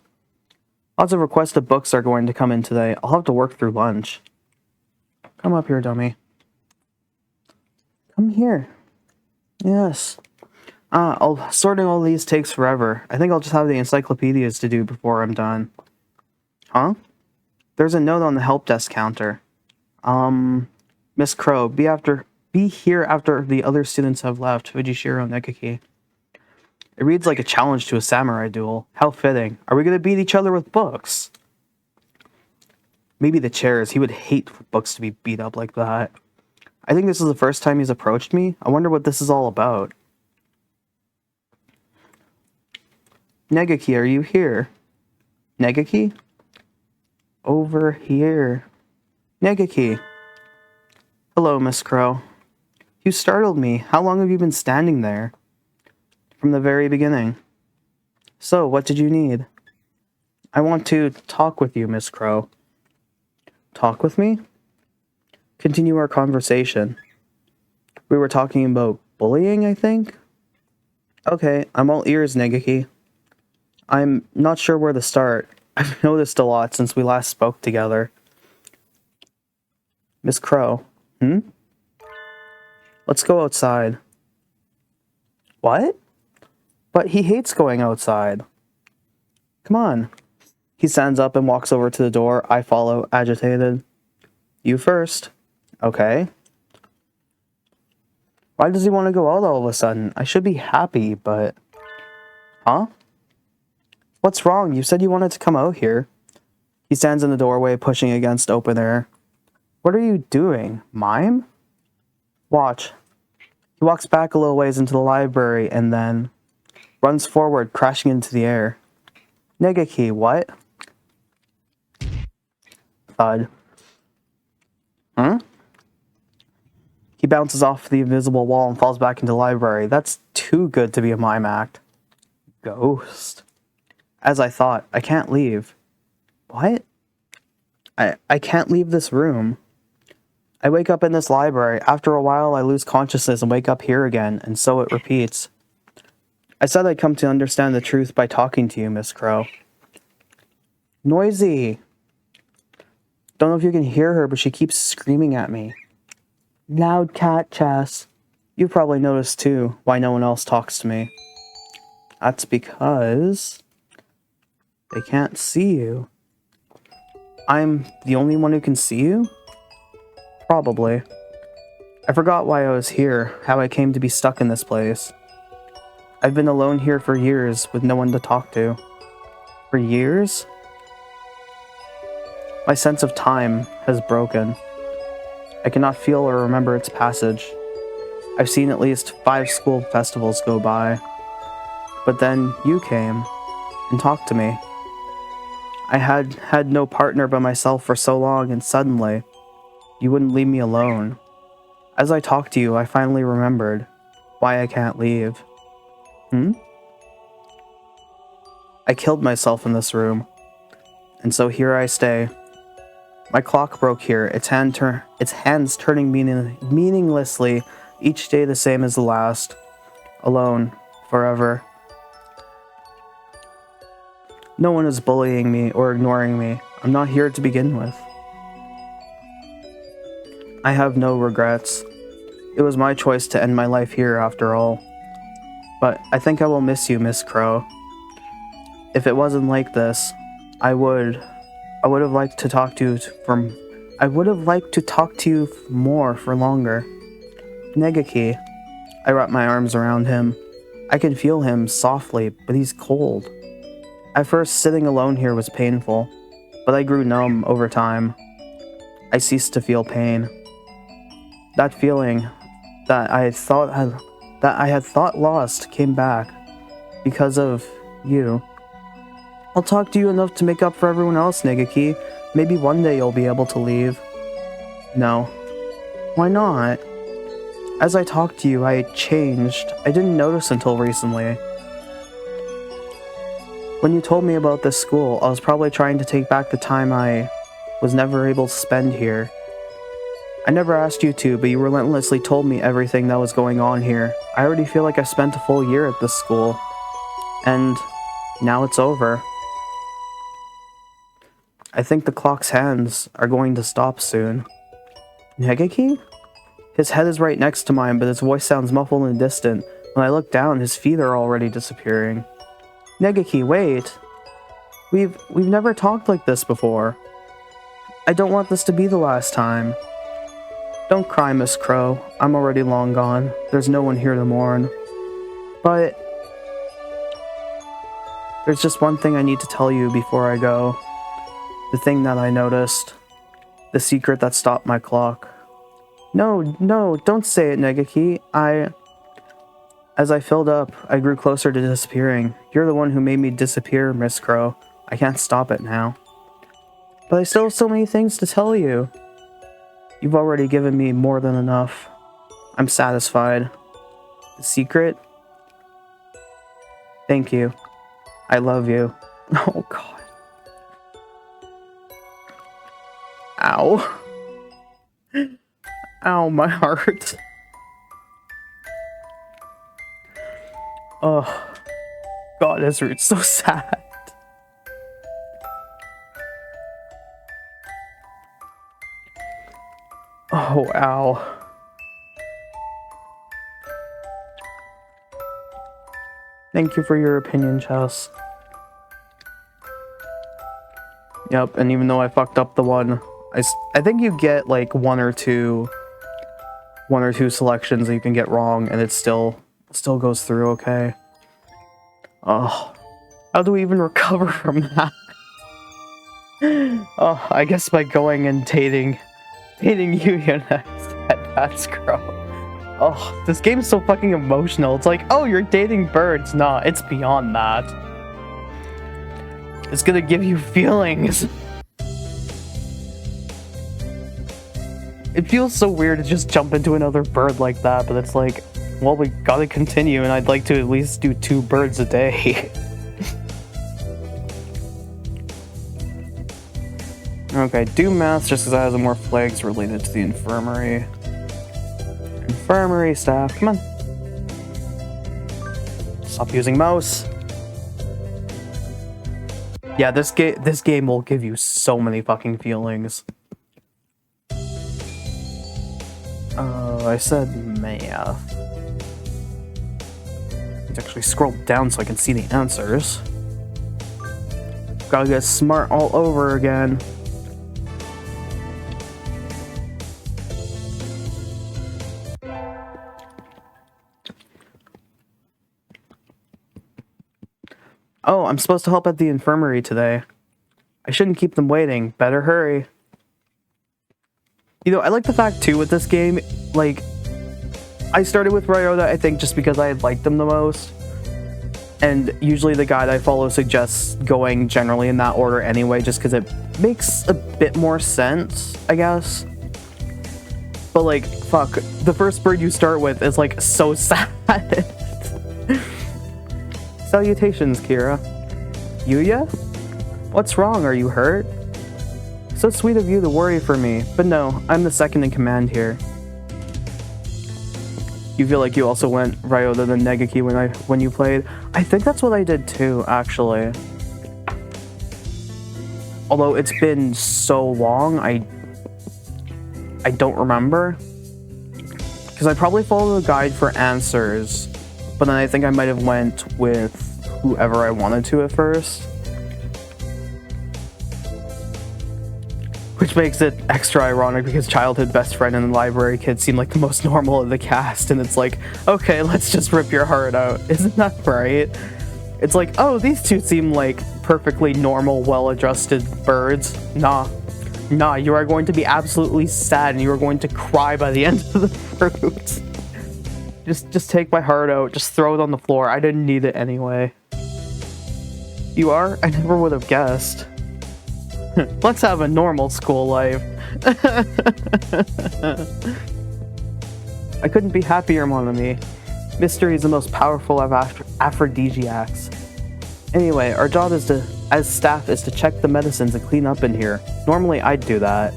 Lots of requested books are going to come in today. I'll have to work through lunch. Come up here, dummy. Come here. Yes. Sorting all these takes forever. I think I'll just have the encyclopedias to do before I'm done. Huh? There's a note on the help desk counter. Miss Crow, be here after the other students have left. Fujishiro Nageki. It reads like a challenge to a samurai duel. How fitting. Are we gonna beat each other with books? Maybe the chairs. He would hate for books to be beat up like that. I think this is the first time he's approached me. I wonder what this is all about. Nageki, are you here? Nageki? Over here. Nageki. Hello, Miss Crow. You startled me. How long have you been standing there? From the very beginning. So, what did you need? I want to talk with you, Miss Crow. Talk with me? Continue our conversation. We were talking about bullying, I think? Okay, I'm all ears, Nageki. I'm not sure where to start. I've noticed a lot since we last spoke together. Miss Crow. Let's go outside. What? But he hates going outside. Come on. He stands up and walks over to the door. I follow, agitated. You first. Okay. Why does he want to go out all of a sudden? I should be happy, but... Huh? What's wrong? You said you wanted to come out here. He stands in the doorway, pushing against open air. What are you doing? Mime? Watch. He walks back a little ways into the library and then runs forward, crashing into the air. Nageki, what? Thud. Huh? He bounces off the invisible wall and falls back into the library. That's too good to be a mime act. Ghost. As I thought, I can't leave. What? I can't leave this room. I wake up in this library. After a while, I lose consciousness and wake up here again, and so it repeats. I said I'd come to understand the truth by talking to you, Miss Crow. Noisy. Don't know if you can hear her, but she keeps screaming at me. Loud cat chess. You've probably noticed too why no one else talks to me. That's because they can't see you. I'm the only one who can see you? Probably. I forgot why I was here, how I came to be stuck in this place. I've been alone here for years with no one to talk to. For years? My sense of time has broken. I cannot feel or remember its passage. I've seen at least 5 school festivals go by. But then you came and talked to me. I had no partner but myself for so long, and suddenly, you wouldn't leave me alone. As I talked to you, I finally remembered why I can't leave. I killed myself in this room, and so here I stay. My clock broke here, its hands turning meaninglessly, each day the same as the last. Alone, forever. No one is bullying me or ignoring me. I'm not here to begin with. I have no regrets. It was my choice to end my life here after all. But I think I will miss you, Miss Crow. If it wasn't like this, I would have liked to talk to you more for longer. Nageki. I wrap my arms around him. I can feel him softly, but he's cold. At first, sitting alone here was painful, but I grew numb over time. I ceased to feel pain. That feeling that I had thought lost came back because of you. I'll talk to you enough to make up for everyone else, Nageki. Maybe one day you'll be able to leave. No. Why not? As I talked to you, I changed. I didn't notice until recently. When you told me about this school, I was probably trying to take back the time I was never able to spend here. I never asked you to, but you relentlessly told me everything that was going on here. I already feel like I spent a full year at this school. And now it's over. I think the clock's hands are going to stop soon. Nageki? His head is right next to mine, but his voice sounds muffled and distant. When I look down, his feet are already disappearing. Nageki, wait. We've never talked like this before. I don't want this to be the last time. Don't cry, Miss Crow. I'm already long gone. There's no one here to mourn. But there's just one thing I need to tell you before I go. The thing that I noticed. The secret that stopped my clock. No, don't say it, Nageki. As I filled up, I grew closer to disappearing. You're the one who made me disappear, Miss Crow. I can't stop it now. But I still have so many things to tell you. You've already given me more than enough. I'm satisfied. The secret? Thank you. I love you. Oh, God. Ow. Ow, my heart. Oh, God, Ezra, it's so sad. Oh, ow. Thank you for your opinion, Chess. Yep, and even though I fucked up the one, I think you get like one or two selections that you can get wrong, and it still goes through okay. Oh, how do we even recover from that? Oh, I guess by going and dating Yuuya next at Pat's Girl. Oh, this game's so fucking emotional. It's like, oh, you're dating birds. Nah, it's beyond that. It's gonna give you feelings. It feels so weird to just jump into another bird like that, but it's like, well, we gotta continue, and I'd like to at least do 2 birds a day. Okay, do math just because that has more flags related to the infirmary. Infirmary staff, come on. Stop using mouse. Yeah, this game will give you so many fucking feelings. Oh, I said math. Let's actually scroll down so I can see the answers. Gotta get smart all over again. Oh, I'm supposed to help at the infirmary today. I shouldn't keep them waiting. Better hurry. You know, I like the fact, too, with this game, like, I started with Ryota, I think, just because I liked them the most. And usually the guide I follow suggests going generally in that order anyway, just because it makes a bit more sense, I guess. But, like, fuck, the first bird you start with is, like, so sad. Salutations, Kira. Yuuya? What's wrong? Are you hurt? So sweet of you to worry for me, but no, I'm the second in command here. You feel like you also went Ryota than Nageki when you played? I think that's what I did too, actually. Although it's been so long, I don't remember. Because I probably followed the guide for answers, but then I think I might have went with whoever I wanted to at first. Which makes it extra ironic because childhood best friend and the library kid seem like the most normal of the cast, and it's like, okay, let's just rip your heart out. Isn't that right? It's like, oh, these two seem like perfectly normal, well-adjusted birds. Nah, you are going to be absolutely sad and you are going to cry by the end of the fruit. Just take my heart out, just throw it on the floor. I didn't need it anyway. You are? I never would have guessed. Let's have a normal school life. I couldn't be happier, mon ami. Mystery is the most powerful of aphrodisiacs. Anyway, our job as staff is to check the medicines and clean up in here. Normally I'd do that.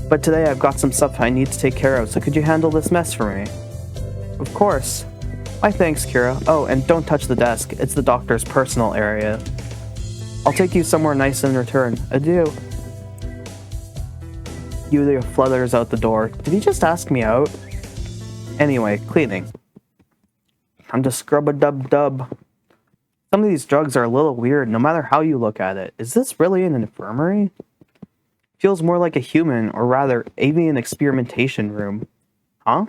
But today I've got some stuff I need to take care of, so could you handle this mess for me? Of course. My thanks, Kira. Oh, and don't touch the desk. It's the doctor's personal area. I'll take you somewhere nice in return. Adieu. Yuuya flutters out the door. Did he just ask me out? Anyway, cleaning. I'm to scrub-a-dub-dub. Some of these drugs are a little weird, no matter how you look at it. Is this really an infirmary? Feels more like a human, or rather, avian experimentation room. Huh?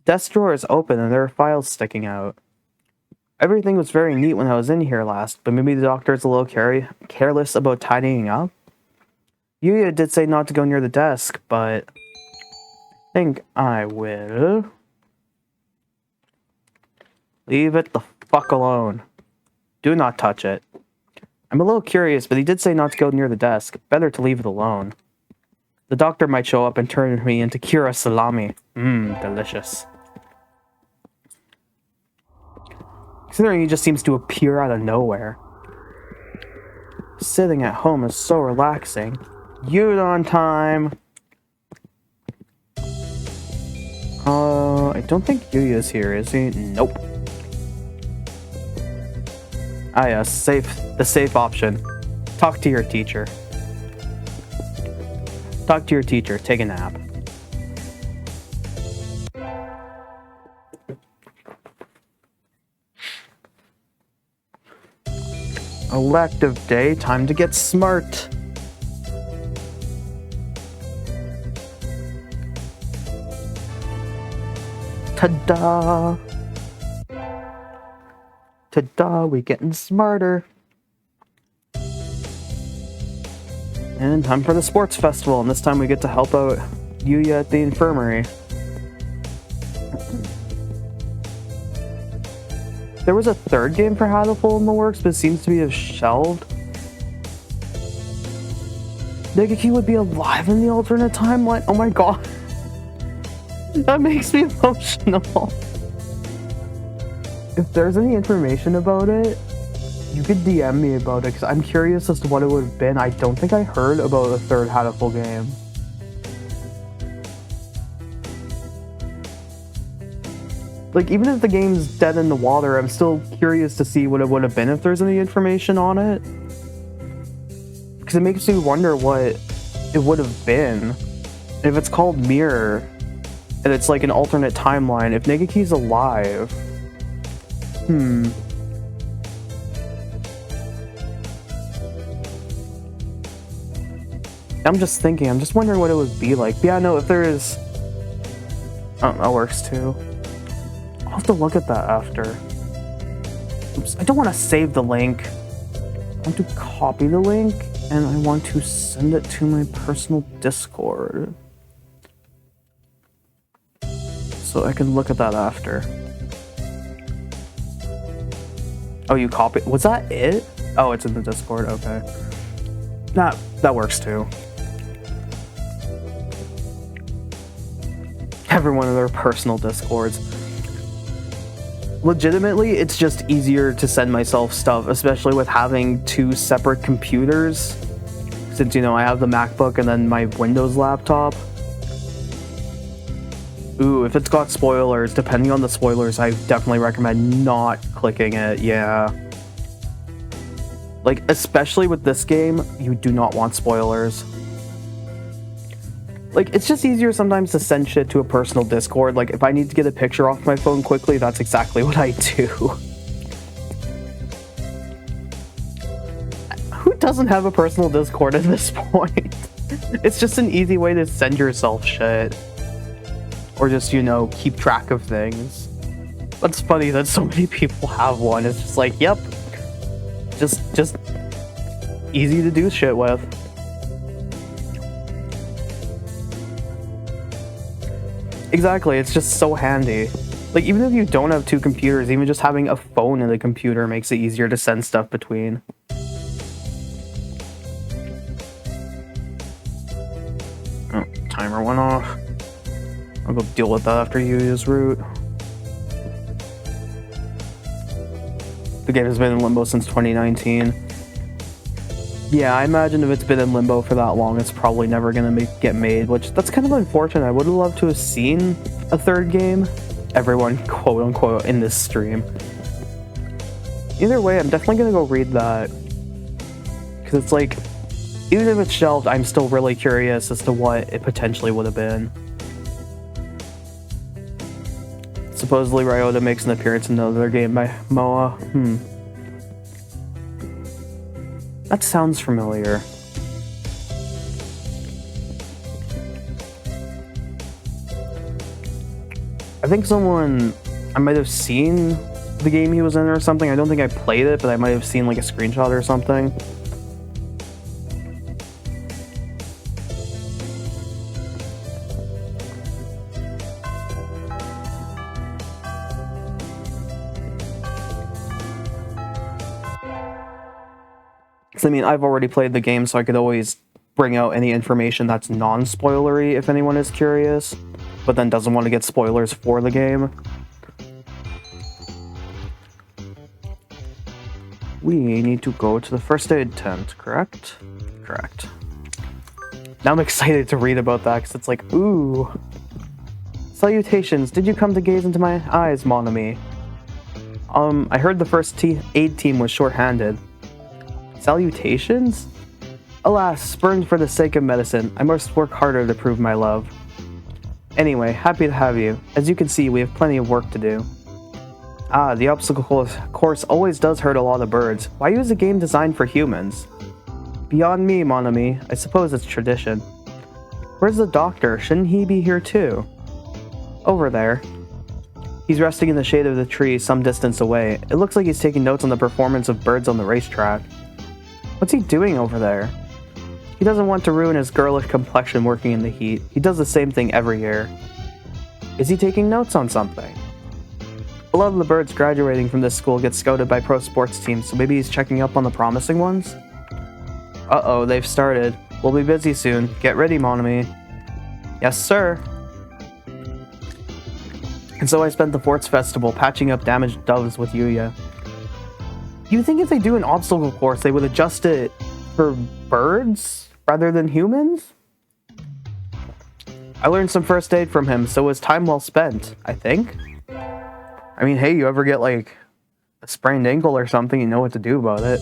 Desk drawer is open and there are files sticking out. Everything was very neat when I was in here last, but maybe the doctor's a little careless about tidying up? Yuuya did say not to go near the desk, but I think I will. Leave it the fuck alone. Do not touch it. I'm a little curious, but he did say not to go near the desk. Better to leave it alone. The doctor might show up and turn me into Kira salami. Mmm, delicious. Considering he just seems to appear out of nowhere. Sitting at home is so relaxing. Udon time! I don't think Yuuya's here, is he? Nope. Ah yeah, the safe option. Talk to your teacher. Talk to your teacher, take a nap. Elective day, time to get smart. Ta-da! Ta-da, we getting smarter. And time for the sports festival, and this time we get to help out Yuuya at the infirmary. There was a third game for Hatoful in the works, but it seems to be shelved. Nageki would be alive in the alternate timeline? Oh my god. That makes me emotional. If there's any information about it, you could DM me about it, because I'm curious as to what it would have been. I don't think I heard about a third Hatoful game. Like, even if the game's dead in the water, I'm still curious to see what it would have been if there's any information on it. Because it makes me wonder what it would have been. If it's called Mirror, and it's like an alternate timeline, if Nageki's alive... I'm just thinking, I'm just wondering what it would be like. But yeah, no, if there is... Oh, that works too. I'll have to look at that after. Oops, I don't want to save the link. I want to copy the link, and I want to send it to my personal Discord. So I can look at that after. Oh, you copy? Was that it? Oh, it's in the Discord, okay. That works too. Everyone in their personal Discords. Legitimately, it's just easier to send myself stuff, especially with having two separate computers. Since, you know, I have the MacBook and then my Windows laptop. Ooh, if it's got spoilers, depending on the spoilers, I definitely recommend not clicking it, yeah. Like, especially with this game, you do not want spoilers. Like, it's just easier sometimes to send shit to a personal Discord. Like, if I need to get a picture off my phone quickly, that's exactly what I do. Who doesn't have a personal Discord at this point? It's just an easy way to send yourself shit. Or just, you know, keep track of things. That's funny that so many people have one. It's just like, yep. Just easy to do shit with. Exactly, it's just so handy. Like, even if you don't have two computers, even just having a phone and a computer makes it easier to send stuff between. Oh, timer went off. I'll go deal with that after Yuuya's route. The game has been in limbo since 2019. Yeah, I imagine if it's been in limbo for that long, it's probably never gonna get made, which that's kind of unfortunate. I would have loved to have seen a third game. Everyone, quote unquote, in this stream. Either way, I'm definitely gonna go read that. Because it's like, even if it's shelved, I'm still really curious as to what it potentially would have been. Supposedly Ryota makes an appearance in another game by Moa. That sounds familiar. I think I might have seen the game he was in or something. I don't think I played it, but I might have seen like a screenshot or something. I mean, I've already played the game, so I could always bring out any information that's non-spoilery if anyone is curious, but then doesn't want to get spoilers for the game. We need to go to the first aid tent, correct? Correct. Now I'm excited to read about that, because it's like, ooh. Salutations, did you come to gaze into my eyes, mon ami? I heard the first aid team was short-handed. Salutations? Alas, spurned for the sake of medicine, I must work harder to prove my love. Anyway, happy to have you. As you can see, we have plenty of work to do. Ah, the obstacle course always does hurt a lot of birds. Why use a game designed for humans? Beyond me, mon ami. I suppose it's tradition. Where's the doctor? Shouldn't he be here too? Over there. He's resting in the shade of the tree some distance away. It looks like he's taking notes on the performance of birds on the racetrack. What's he doing over there? He doesn't want to ruin his girlish complexion working in the heat. He does the same thing every year. Is he taking notes on something? A lot of the birds graduating from this school get scouted by pro sports teams, so maybe he's checking up on the promising ones? Uh-oh, they've started. We'll be busy soon. Get ready, mon ami. Yes, sir. And so I spent the Forts Festival patching up damaged doves with Yuuya. You think if they do an obstacle course, they would adjust it for birds rather than humans? I learned some first aid from him, so it was time well spent, I think. I mean, hey, you ever get, like, a sprained ankle or something, you know what to do about it.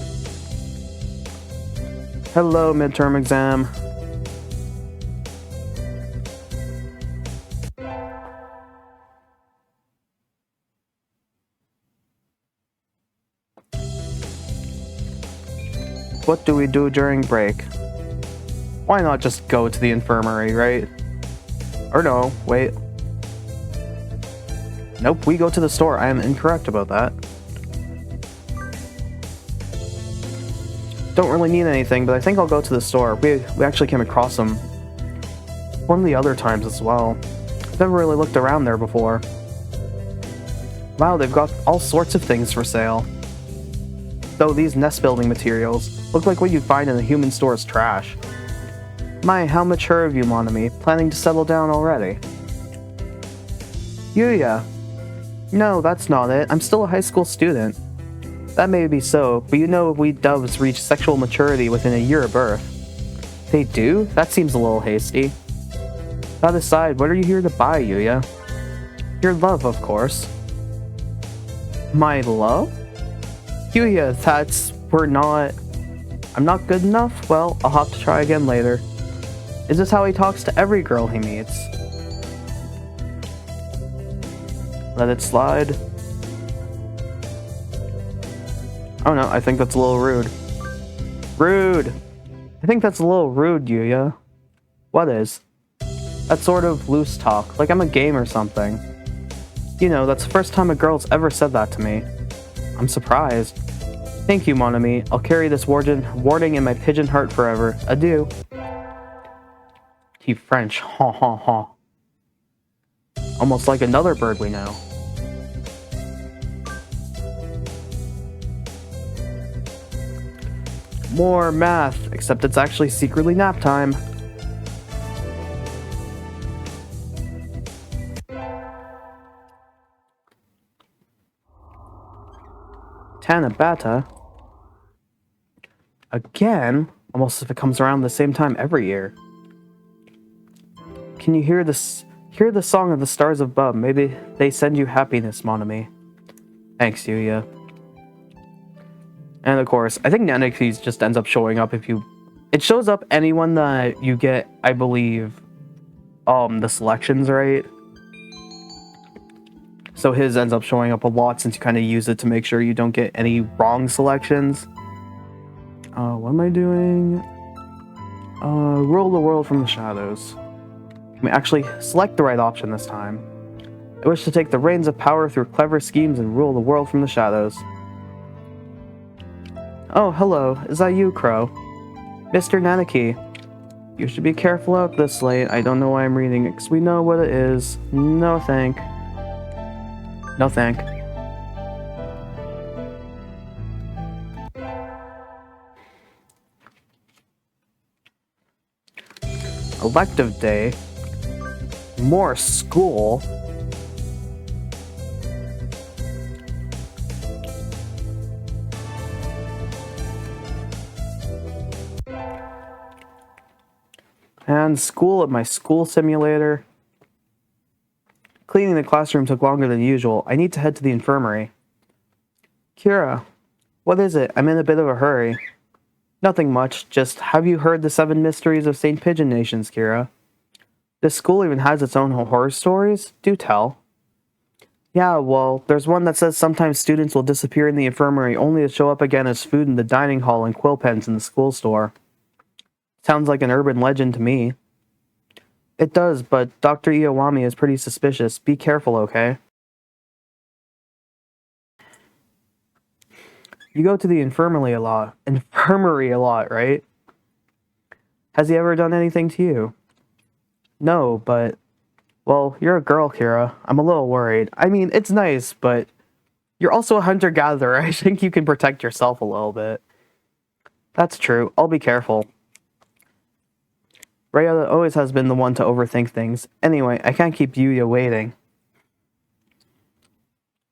Hello, midterm exam. What do we do during break? Why not just go to the infirmary, right? Or no, wait. Nope, we go to the store. I am incorrect about that. Don't really need anything, but I think I'll go to the store. We actually came across them one of the other times as well. I've never really looked around there before. Wow, they've got all sorts of things for sale. Though these nest building materials look like what you'd find in a human store's trash. My, how mature of you, mon ami, planning to settle down already? Yuuya. No, that's not it. I'm still a high school student. That may be so, but you know we doves reach sexual maturity within a year of birth. They do? That seems a little hasty. That aside, what are you here to buy, Yuuya? Your love, of course. My love? Yuuya, I'm not good enough? Well, I'll have to try again later. Is this how he talks to every girl he meets? Let it slide. Oh no, I think that's a little rude. Rude! I think that's a little rude, Yuuya. What is? That sort of loose talk, like I'm a game or something. You know, that's the first time a girl's ever said that to me. I'm surprised. Thank you, mon ami. I'll carry this warning in my pigeon heart forever. Adieu. He French. Ha ha ha. Almost like another bird we know. More math, except it's actually secretly nap time. Tanabata? Again? Almost as if it comes around the same time every year. Can you hear this? Hear the song of the stars above. Maybe they send you happiness, mon ami. Thanks, Yuuya. And of course, I think Nageki just ends up showing up if you... It shows up anyone that you get, I believe, the selections right. So his ends up showing up a lot since you kind of use it to make sure you don't get any wrong selections. What am I doing? Rule the world from the shadows. Can we actually select the right option this time? I wish to take the reins of power through clever schemes and rule the world from the shadows. Oh, hello. Is that you, Crow? Mr. Nageki. You should be careful out this late. I don't know why I'm reading it, because we know what it is. No thank. No thank. Elective day. More school. And school at my school simulator. Cleaning the classroom took longer than usual. I need to head to the infirmary. Kira, what is it? I'm in a bit of a hurry. Nothing much, just have you heard the 7 mysteries of St. Pigeon Nations, Kira? This school even has its own horror stories? Do tell. Yeah, well, there's one that says sometimes students will disappear in the infirmary only to show up again as food in the dining hall and quill pens in the school store. Sounds like an urban legend to me. It does, but Dr. Iwami is pretty suspicious. Be careful, okay? You go to the infirmary a lot, right? Has he ever done anything to you? No, but... Well, you're a girl, Kira. I'm a little worried. I mean, it's nice, but... You're also a hunter-gatherer. I think you can protect yourself a little bit. That's true. I'll be careful. Ryota always has been the one to overthink things. Anyway, I can't keep Yuuya waiting.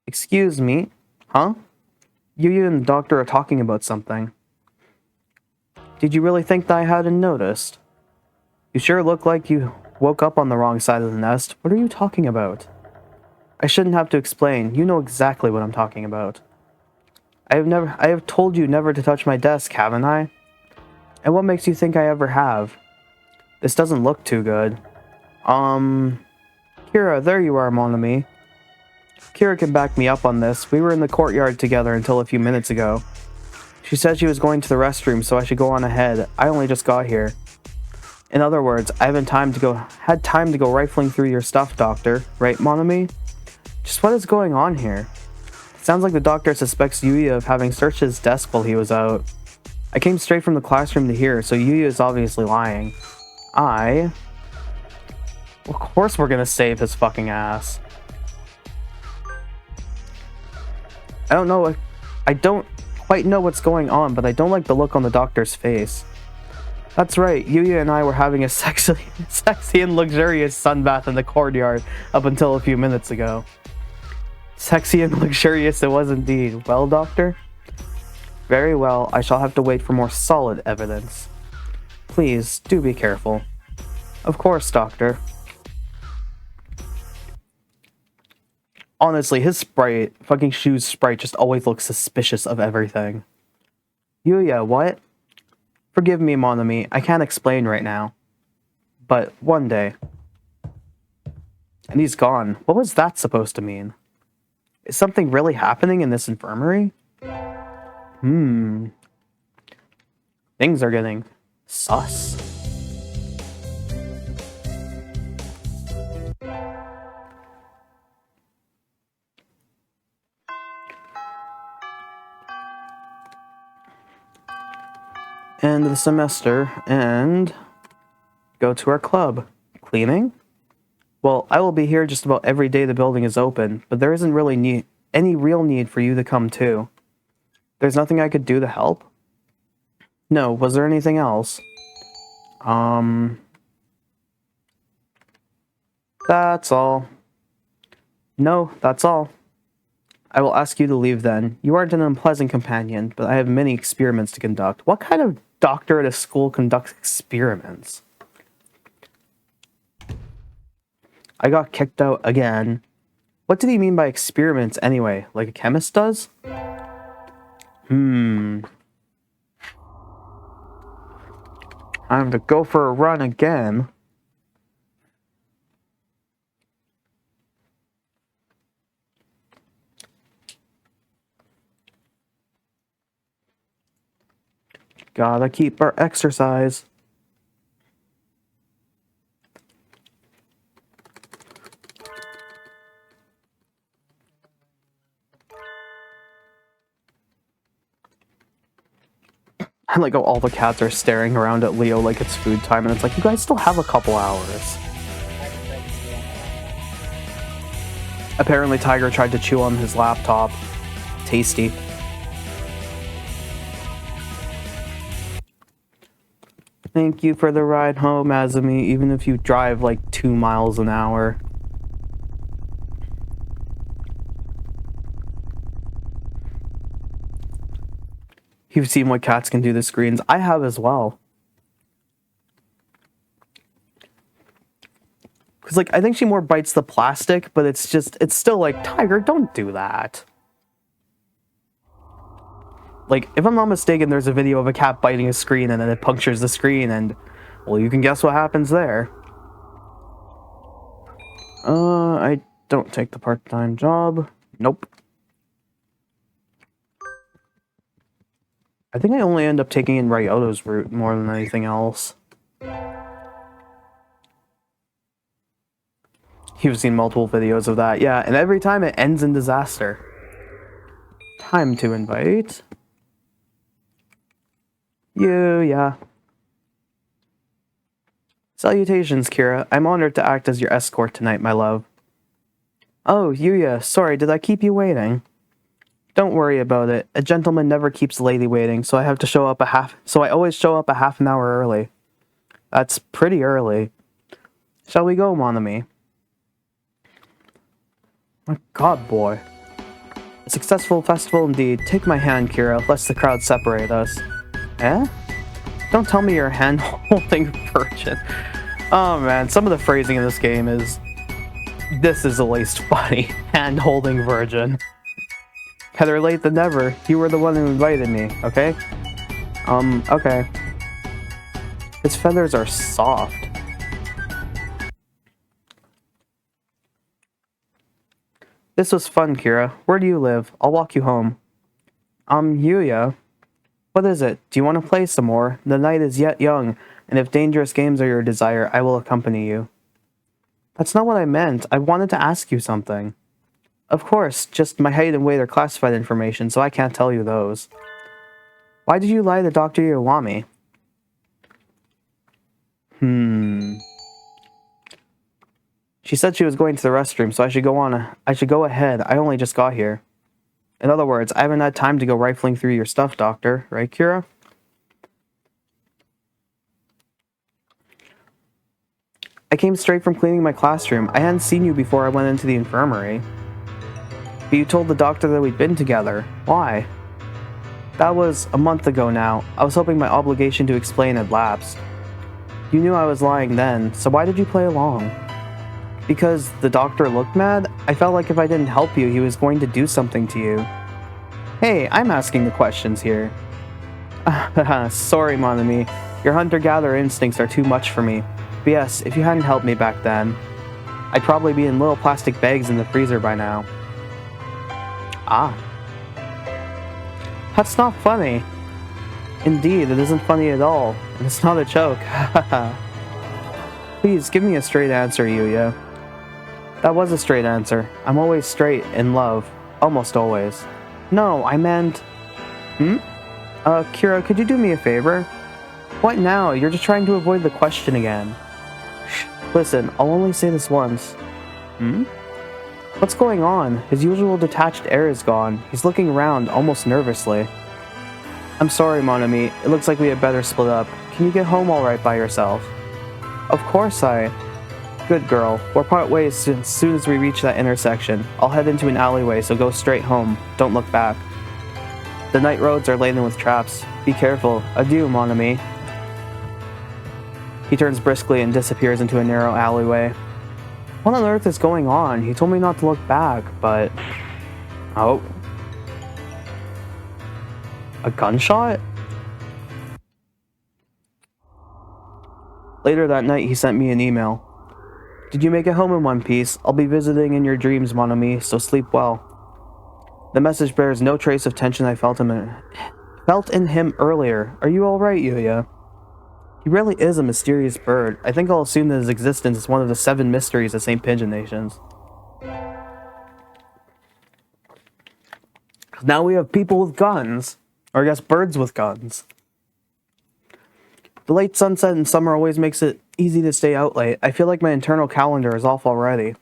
Excuse me? Huh? Yuuya and the doctor are talking about something. Did you really think that I hadn't noticed? You sure look like you woke up on the wrong side of the nest. What are you talking about? I shouldn't have to explain. You know exactly what I'm talking about. I have told you never to touch my desk, haven't I? And what makes you think I ever have? This doesn't look too good. Kira, there you are, mon ami. Kira can back me up on this. We were in the courtyard together until a few minutes ago. She said she was going to the restroom, so I should go on ahead. I only just got here. In other words, I haven't had time to go rifling through your stuff, Doctor. Right, mon ami? Just what is going on here? It sounds like the doctor suspects Yuuya of having searched his desk while he was out. I came straight from the classroom to here, so Yuuya is obviously lying. Of course we're gonna save his fucking ass. I don't quite know what's going on, but I don't like the look on the doctor's face. That's right, Yuuya and I were having a sexy and luxurious sunbath in the courtyard up until a few minutes ago. Sexy and luxurious it was indeed. Well, Doctor? Very well, I shall have to wait for more solid evidence. Please, do be careful. Of course, Doctor. Honestly, his sprite, fucking Shu's sprite, just always looks suspicious of everything. Yuuya, what? Forgive me, mon ami, I can't explain right now. But one day. And he's gone. What was that supposed to mean? Is something really happening in this infirmary? Things are getting sus. End of the semester and go to our club. Cleaning? Well, I will be here just about every day the building is open, but there isn't really any real need for you to come too. There's nothing I could do to help? No, was there anything else? That's all. No, that's all. I will ask you to leave then. You aren't an unpleasant companion, but I have many experiments to conduct. What kind of doctor at a school conducts experiments? I got kicked out again. What did he mean by experiments anyway? Like a chemist does? Time to go for a run again. Gotta keep our exercise. I like how all the cats are staring around at Leo like it's food time, and it's like, you guys still have a couple hours. Apparently Tiger tried to chew on his laptop. Tasty. Thank you for the ride home, Azumi, even if you drive like 2 miles an hour. You've seen what cats can do to screens. I have as well. Because, like, I think she more bites the plastic, but it's still like, Tiger, don't do that. Like, if I'm not mistaken, there's a video of a cat biting a screen and then it punctures the screen and, well, you can guess what happens there. I don't take the part-time job. Nope. I think I only end up taking in Ryoto's route more than anything else. You've seen multiple videos of that, yeah, and every time it ends in disaster. Time to invite... Yuuya. Salutations, Kira. I'm honored to act as your escort tonight, my love. Oh, Yuuya, sorry, did I keep you waiting? Don't worry about it. A gentleman never keeps a lady waiting, so I always show up a half an hour early. That's pretty early. Shall we go, mon ami? My god, boy. A successful festival indeed. Take my hand, Kira, lest the crowd separate us. Eh? Don't tell me you're a hand-holding virgin. Oh man, some of the phrasing in this game is... This is at least funny. Hand-holding virgin. Better late than never. You were the one who invited me, okay? Okay. His feathers are soft. This was fun, Kira. Where do you live? I'll walk you home. Yuuya. What is it? Do you want to play some more? The night is yet young, and if dangerous games are your desire, I will accompany you. That's not what I meant. I wanted to ask you something. Of course, just my height and weight are classified information, so I can't tell you those. Why did you lie to Dr. Iwami? She said she was going to the restroom, so I should go ahead. I only just got here. In other words, I haven't had time to go rifling through your stuff, Doctor. Right, Kira? I came straight from cleaning my classroom. I hadn't seen you before I went into the infirmary. But you told the doctor that we'd been together. Why? That was a month ago now. I was hoping my obligation to explain had lapsed. You knew I was lying then, so why did you play along? Because the doctor looked mad? I felt like if I didn't help you, he was going to do something to you. Hey, I'm asking the questions here. Sorry, mon ami. Your hunter-gatherer instincts are too much for me. But yes, if you hadn't helped me back then, I'd probably be in little plastic bags in the freezer by now. Ah. That's not funny. Indeed, it isn't funny at all. And it's not a joke. Please, give me a straight answer, Yuuya. That was a straight answer. I'm always straight in love. Almost always. No, I meant... Kira, could you do me a favor? What now? You're just trying to avoid the question again. Shh. Listen, I'll only say this once. What's going on? His usual detached air is gone. He's looking around, almost nervously. I'm sorry, mon ami. It looks like we had better split up. Can you get home alright by yourself? Of course Good girl. We'll part ways as soon as we reach that intersection. I'll head into an alleyway, so go straight home. Don't look back. The night roads are laden with traps. Be careful. Adieu, mon ami. He turns briskly and disappears into a narrow alleyway. What on earth is going on? He told me not to look back, but... Oh. A gunshot? Later that night, he sent me an email. Did you make it home in one piece? I'll be visiting in your dreams, mon ami, so sleep well. The message bears no trace of tension I felt in him earlier. Are you alright, Yuuya? He really is a mysterious bird. I think I'll assume that his existence is one of the 7 mysteries of St. Pigeon Nations. Now we have people with guns. Or I guess birds with guns. The late sunset in summer always makes it easy to stay out late. I feel like my internal calendar is off already.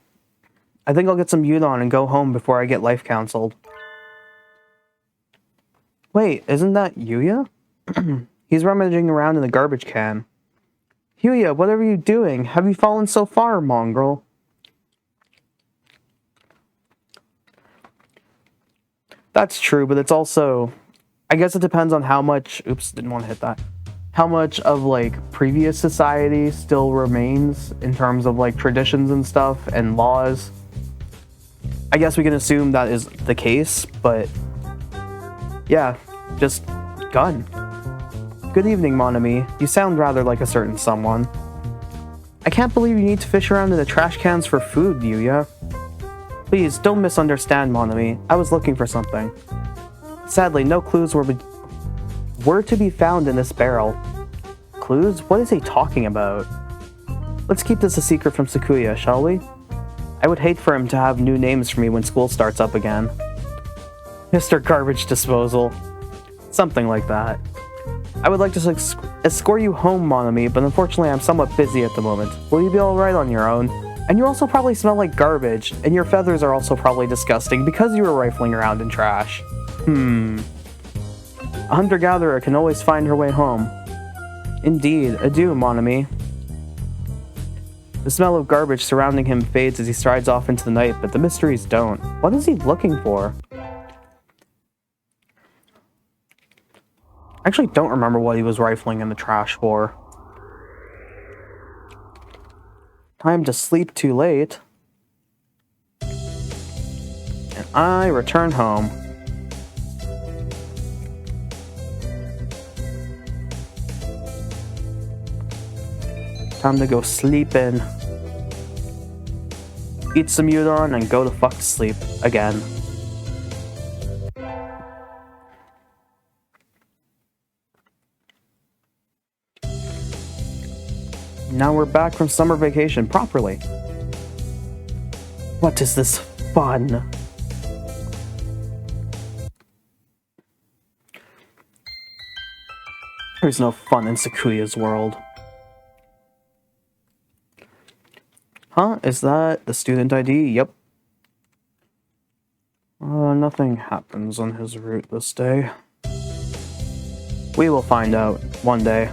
I think I'll get some udon and go home before I get life counseled. Wait, isn't that Yuuya? He's rummaging around in the garbage can. Yuuya, what are you doing? Have you fallen so far, mongrel? That's true, but it's also... I guess it depends on how much... Oops, didn't want to hit that. How much of, like, previous society still remains in terms of, like, traditions and stuff and laws. I guess we can assume that is the case, but... Yeah, just... gun. Good evening, mon ami. You sound rather like a certain someone. I can't believe you need to fish around in the trash cans for food, Yuuya. Please, don't misunderstand, mon ami. I was looking for something. Sadly, no clues were to be found in this barrel. Clues? What is he talking about? Let's keep this a secret from Sakuya, shall we? I would hate for him to have new names for me when school starts up again. Mr. Garbage Disposal. Something like that. I would like to escort you home, mon ami, but unfortunately I'm somewhat busy at the moment. Will you be alright on your own? And you also probably smell like garbage, and your feathers are also probably disgusting because you were rifling around in trash. A hunter-gatherer can always find her way home. Indeed, adieu, mon ami. The smell of garbage surrounding him fades as he strides off into the night, but the mysteries don't. What is he looking for? I actually don't remember what he was rifling in the trash for. Time to sleep too late. And I return home. Time to go sleeping. Eat some udon and go to fuck sleep again. Now we're back from summer vacation properly. What is this fun? There's no fun in Sakuya's world. Huh? Is that the student ID? Yep. Nothing happens on his route this day. We will find out one day.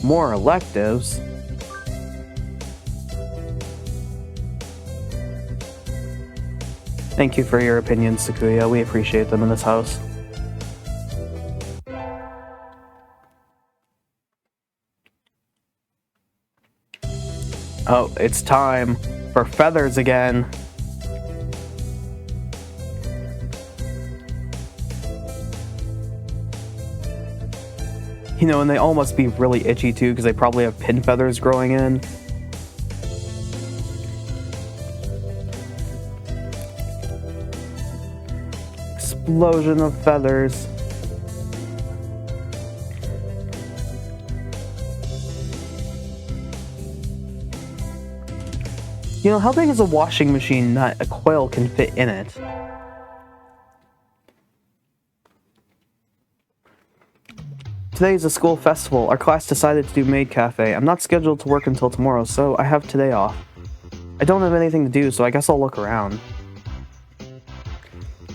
More electives? Thank you for your opinions, Sakuya. We appreciate them in this house. Oh, it's time for feathers again. You know, and they all must be really itchy too, because they probably have pin feathers growing in. Explosion of feathers. You know, how big is a washing machine that a quail can fit in it? Today is a school festival. Our class decided to do maid cafe. I'm not scheduled to work until tomorrow, so I have today off. I don't have anything to do, so I guess I'll look around.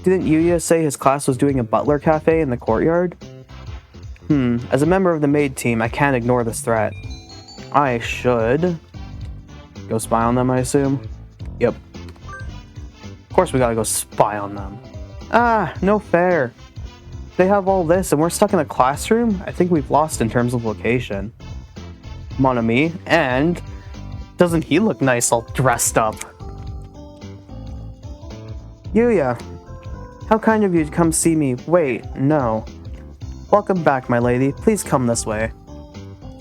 Didn't Yuuya say his class was doing a butler cafe in the courtyard? As a member of the maid team, I can't ignore this threat. I should go spy on them, I assume? Yep. Of course we gotta go spy on them. Ah, no fair. They have all this and we're stuck in a classroom? I think we've lost in terms of location. Mon ami, and doesn't he look nice all dressed up? Yuuya, how kind of you to come see me. Wait, no. Welcome back, my lady. Please come this way.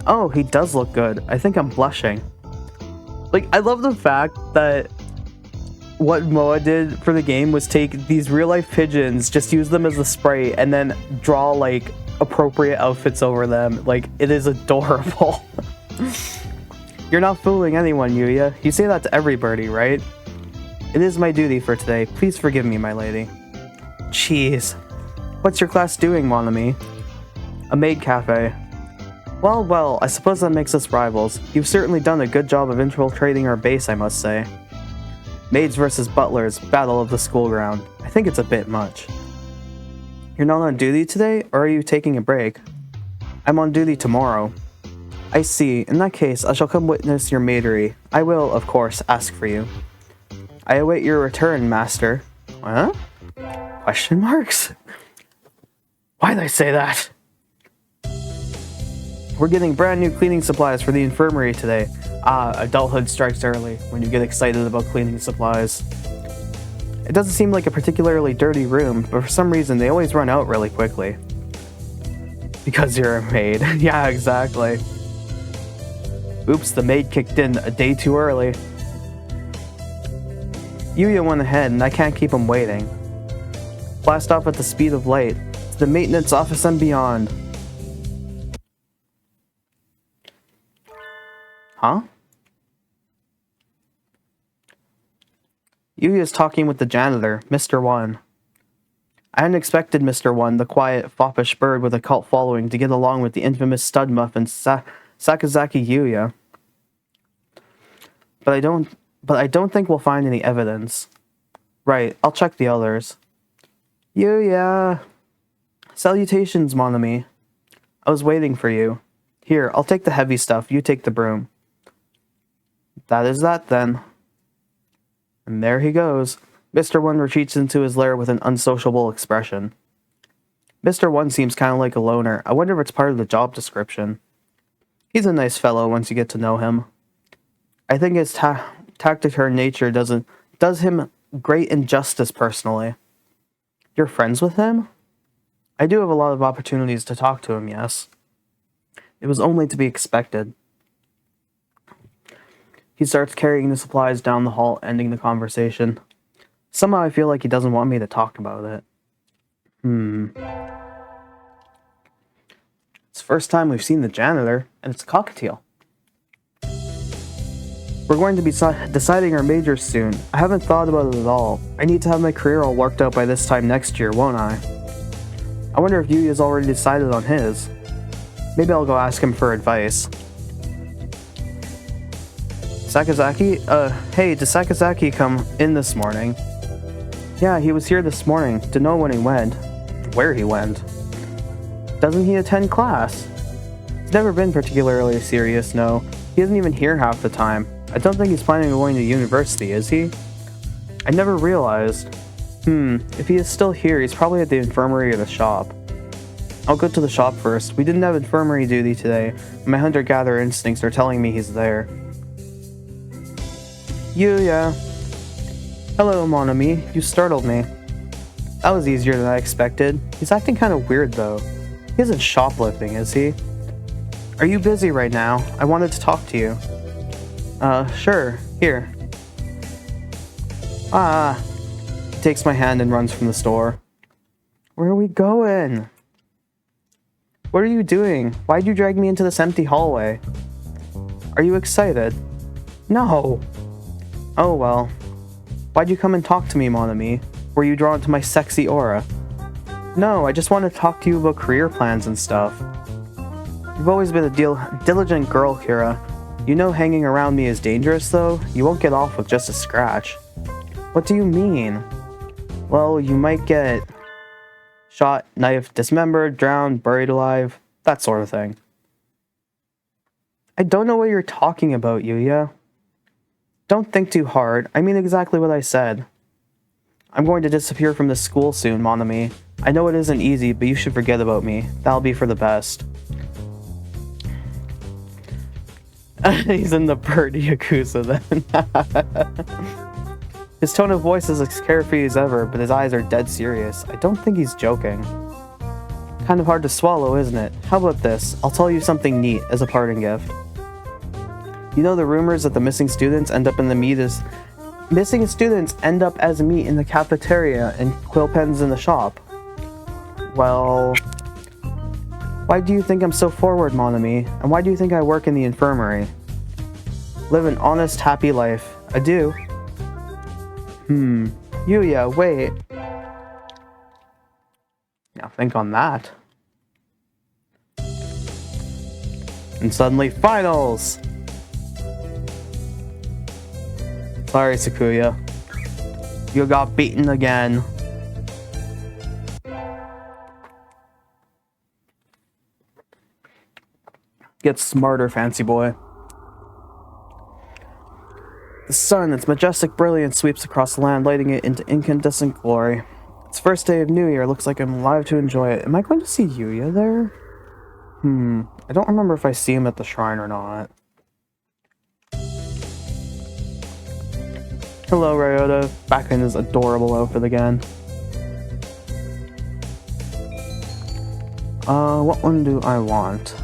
Oh, he does look good. I think I'm blushing. Like, I love the fact that what Moa did for the game was take these real-life pigeons, just use them as a sprite, and then draw, like, appropriate outfits over them. Like, it is adorable. You're not fooling anyone, Yuuya. You say that to every birdie, right? It is my duty for today. Please forgive me, my lady. Jeez. What's your class doing, mon ami? A maid cafe. Well, I suppose that makes us rivals. You've certainly done a good job of infiltrating our base, I must say. Maids versus butlers, battle of the school ground. I think it's a bit much. You're not on duty today, or are you taking a break? I'm on duty tomorrow. I see. In that case, I shall come witness your maidery. I will, of course, ask for you. I await your return, master. Huh? Question marks? Why'd I say that? We're getting brand new cleaning supplies for the infirmary today. Adulthood strikes early when you get excited about cleaning supplies. It doesn't seem like a particularly dirty room, but for some reason they always run out really quickly. Because you're a maid. Yeah, exactly. Oops, the maid kicked in a day too early. Yuuya went ahead and I can't keep him waiting. Blast off at the speed of light. To the maintenance office and beyond. Huh? Yuuya is talking with the janitor, Mr. One. I hadn't expected Mr. One, the quiet, foppish bird with a cult following, to get along with the infamous stud muffin Sakazaki Yuuya. But I don't think we'll find any evidence. Right, I'll check the others. Yuuya! Salutations, mon ami. I was waiting for you. Here, I'll take the heavy stuff, you take the broom. That is that, then. And there he goes. Mr. One retreats into his lair with an unsociable expression. Mr. One seems kind of like a loner. I wonder if it's part of the job description. He's a nice fellow once you get to know him. I think his tactical nature does him great injustice personally. You're friends with him? I do have a lot of opportunities to talk to him, yes. It was only to be expected. He starts carrying the supplies down the hall, ending the conversation. Somehow I feel like he doesn't want me to talk about it. It's the first time we've seen the janitor, and it's a cockatiel. We're going to be deciding our majors soon. I haven't thought about it at all. I need to have my career all worked out by this time next year, won't I? I wonder if Yuuya's already decided on his. Maybe I'll go ask him for advice. Sakazaki? Hey, did Sakazaki come in this morning? Yeah, he was here this morning. To know when he went. Where he went. Doesn't he attend class? He's never been particularly serious, no. He isn't even here half the time. I don't think he's planning on going to university, is he? I never realized. If he is still here, he's probably at the infirmary or the shop. I'll go to the shop first. We didn't have infirmary duty today. My hunter-gatherer instincts are telling me he's there. Yuuya. Hello, mon ami. You startled me. That was easier than I expected. He's acting kind of weird, though. He isn't shoplifting, is he? Are you busy right now? I wanted to talk to you. Sure. Here. He takes my hand and runs from the store. Where are we going? What are you doing? Why'd you drag me into this empty hallway? Are you excited? No. Oh well. Why'd you come and talk to me, mon ami? Were you drawn to my sexy aura? No, I just want to talk to you about career plans and stuff. You've always been a diligent girl, Kira. You know hanging around me is dangerous, though? You won't get off with just a scratch. What do you mean? Well, you might get shot, knife, dismembered, drowned, buried alive, that sort of thing. I don't know what you're talking about, Yuuya. Don't think too hard. I mean exactly what I said. I'm going to disappear from this school soon, mon ami. I know it isn't easy, but you should forget about me. That'll be for the best. He's in the bird Yakuza then. His tone of voice is as carefree as ever, but his eyes are dead serious. I don't think he's joking. Kind of hard to swallow, isn't it? How about this? I'll tell you something neat as a parting gift. You know the rumors that the missing students end up as meat in the cafeteria and quill pens in the shop? Well, why do you think I'm so forward, mon ami? And why do you think I work in the infirmary? Live an honest, happy life. I do. Yuuya, wait. Now think on that. And suddenly, finals! Sorry, Sakuya. You got beaten again. Get smarter, fancy boy. The sun, its majestic brilliance, sweeps across the land, lighting it into incandescent glory. It's first day of New Year. Looks like I'm alive to enjoy it. Am I going to see Yuuya there? I don't remember if I see him at the shrine or not. Hello, Ryota. Back in his adorable outfit again. What one do I want?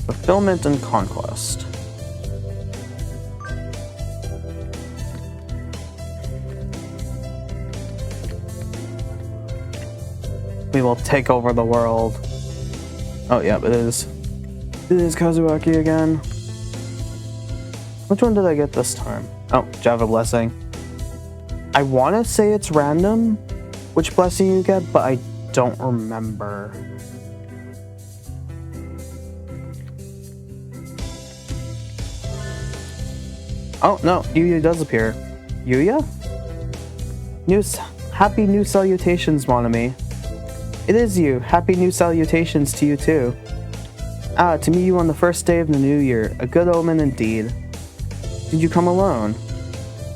Fulfillment and Conquest. We will take over the world. Oh, yeah, it is. It is Kazuaki again. Which one did I get this time? Oh, Java Blessing. I want to say it's random which blessing you get, but I don't remember. Oh, no, Yuuya does appear. Yuuya? Happy new salutations, mon ami. It is you. Happy new salutations to you too. Ah, to meet you on the first day of the new year. A good omen indeed. Did you come alone?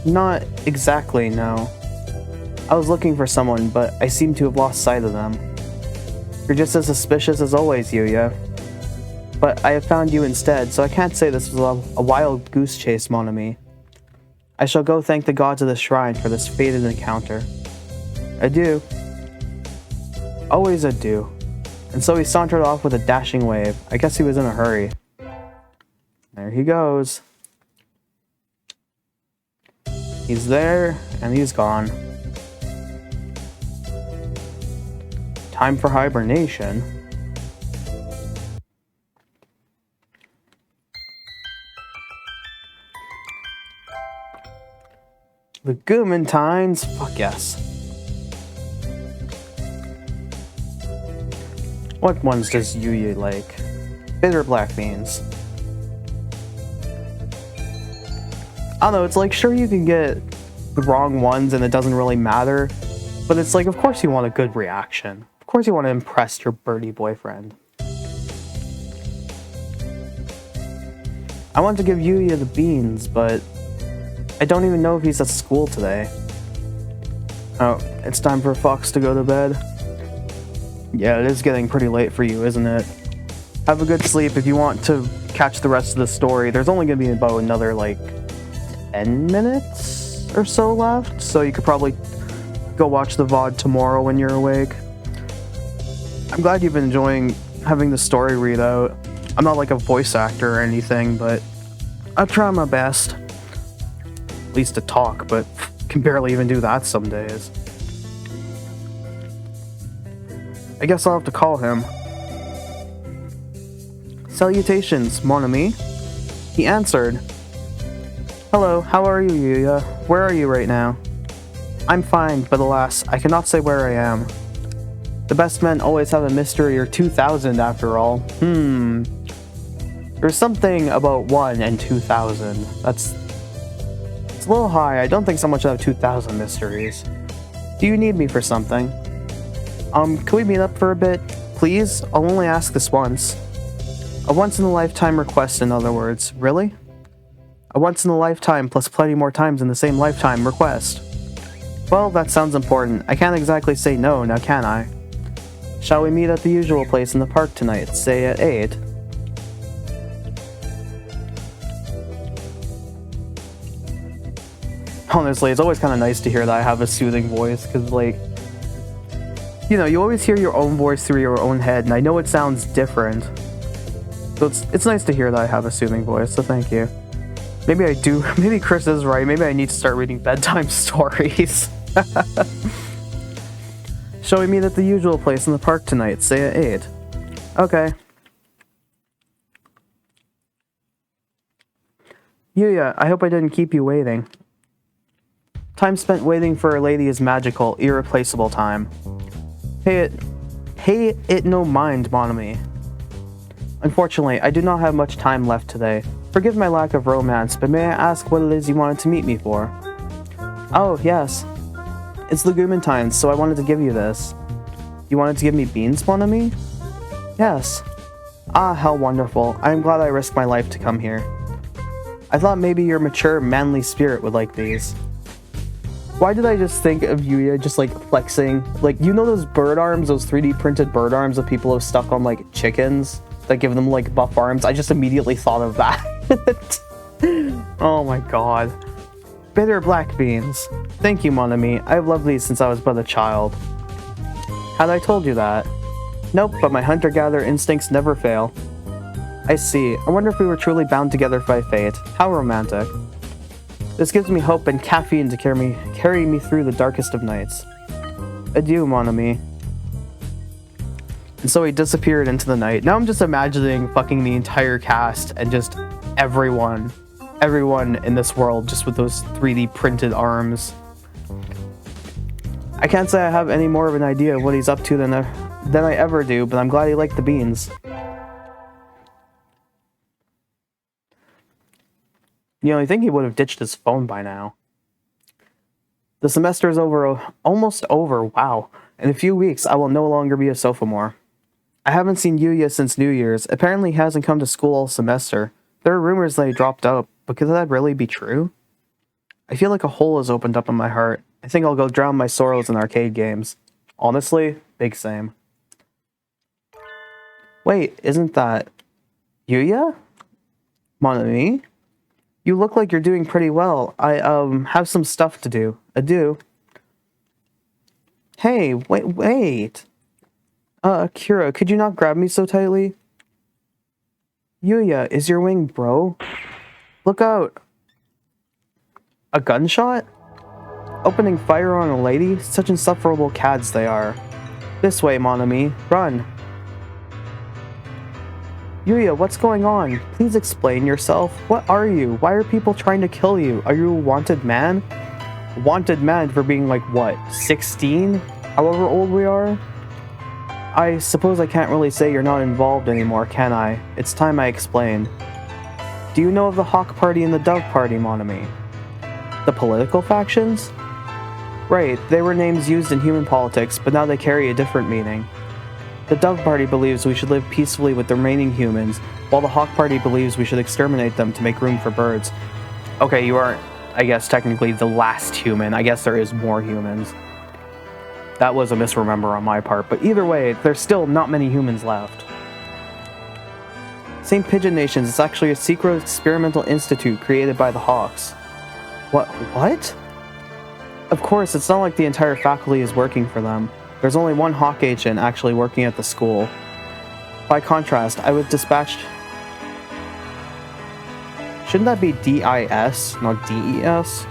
Not exactly, no. I was looking for someone, but I seem to have lost sight of them. You're just as suspicious as always, Yuuya. But I have found you instead, so I can't say this was a wild goose chase, mon ami. I shall go thank the gods of the shrine for this fated encounter. Adieu. Always adieu. And so he sauntered off with a dashing wave. I guess he was in a hurry. There he goes. He's there, and he's gone. Time for hibernation. The Goomantines? Fuck yes. What ones does Yuuya like? Bitter black beans. I don't know, it's like, sure you can get the wrong ones and it doesn't really matter, but it's like, of course you want a good reaction. Of course you want to impress your birdie boyfriend. I want to give Yuuya the beans, but I don't even know if he's at school today. Oh, it's time for Fox to go to bed. Yeah, it is getting pretty late for you, isn't it? Have a good sleep. If you want to catch the rest of the story, there's only going to be about another, like, 10 minutes or so left, so you could probably go watch the VOD tomorrow when you're awake. I'm glad you've been enjoying having the story read out. I'm not like a voice actor or anything, but I try my best. At least to talk, but can barely even do that some days. I guess I'll have to call him. Salutations, mon ami. He answered. Hello, how are you, Yuuya? Where are you right now? I'm fine, but alas, I cannot say where I am. The best men always have a mystery or 2,000 after all. There's something about 1 and 2,000. It's a little high. I don't think someone should have 2,000 mysteries. Do you need me for something? Can we meet up for a bit? Please? I'll only ask this once. A once-in-a-lifetime request, in other words. Really? A once-in-a-lifetime plus plenty more times in the same lifetime request. Well, that sounds important. I can't exactly say no, now can I? Shall we meet at the usual place in the park tonight, say at 8? Honestly, it's always kind of nice to hear that I have a soothing voice, because, like, you know, you always hear your own voice through your own head, and I know it sounds different. So it's nice to hear that I have a soothing voice, so thank you. Maybe I do, maybe Chris is right, maybe I need to start reading bedtime stories. Shall we meet at the usual place in the park tonight, say at 8? Okay. Yuuya, I hope I didn't keep you waiting. Time spent waiting for a lady is magical, irreplaceable time. Pay it no mind, mon ami. Unfortunately, I do not have much time left today. Forgive my lack of romance, but may I ask what it is you wanted to meet me for? Oh, yes. It's the Goomantines, so I wanted to give you this. You wanted to give me beans, mon ami? Yes. Ah, how wonderful. I am glad I risked my life to come here. I thought maybe your mature, manly spirit would like these. Why did I just think of Yuuya just, like, flexing? Like, you know those bird arms, those 3D printed bird arms that people have stuck on, like, chickens? That give them, like, buff arms? I just immediately thought of that. Oh my god. Bitter black beans. Thank you, mon ami. I've loved these since I was but a child. Had I told you that? Nope, but my hunter-gatherer instincts never fail. I see. I wonder if we were truly bound together by fate. How romantic. This gives me hope and caffeine to carry me through the darkest of nights. Adieu, mon ami. And so he disappeared into the night. Now I'm just imagining fucking the entire cast and just everyone in this world just with those 3D printed arms. I can't say I have any more of an idea of what he's up to than I ever do, but I'm glad he liked the beans. You know, I think he would have ditched his phone by now. The semester is almost over, wow. In a few weeks, I will no longer be a sophomore. I haven't seen Yuuya since New Year's. Apparently he hasn't come to school all semester. There are rumors that he dropped out, but could that really be true? I feel like a hole has opened up in my heart. I think I'll go drown my sorrows in arcade games. Honestly, big same. Wait, isn't that Yuuya? Mon ami? You look like you're doing pretty well. I, have some stuff to do. Adieu. Hey, wait. Kira, could you not grab me so tightly? Yuuya, is your wing bro? Look out. A gunshot? Opening fire on a lady? Such insufferable cads they are. This way, mon ami. Run. Yuuya, what's going on? Please explain yourself. What are you? Why are people trying to kill you? Are you a wanted man? Wanted man for being like, what, 16? However old we are? I suppose I can't really say you're not involved anymore, can I? It's time I explained. Do you know of the Hawk Party and the Dove Party, mon ami? The political factions? Right, they were names used in human politics, but now they carry a different meaning. The Dove Party believes we should live peacefully with the remaining humans, while the Hawk Party believes we should exterminate them to make room for birds. Okay, you aren't, I guess, technically the last human. I guess there is more humans. That was a misremember on my part, but either way, there's still not many humans left. St. Pigeon Nations is actually a secret experimental institute created by the Hawks. What? Of course, it's not like the entire faculty is working for them. There's only one Hawk agent actually working at the school. By contrast, I was dispatched... Shouldn't that be D-I-S, not D-E-S?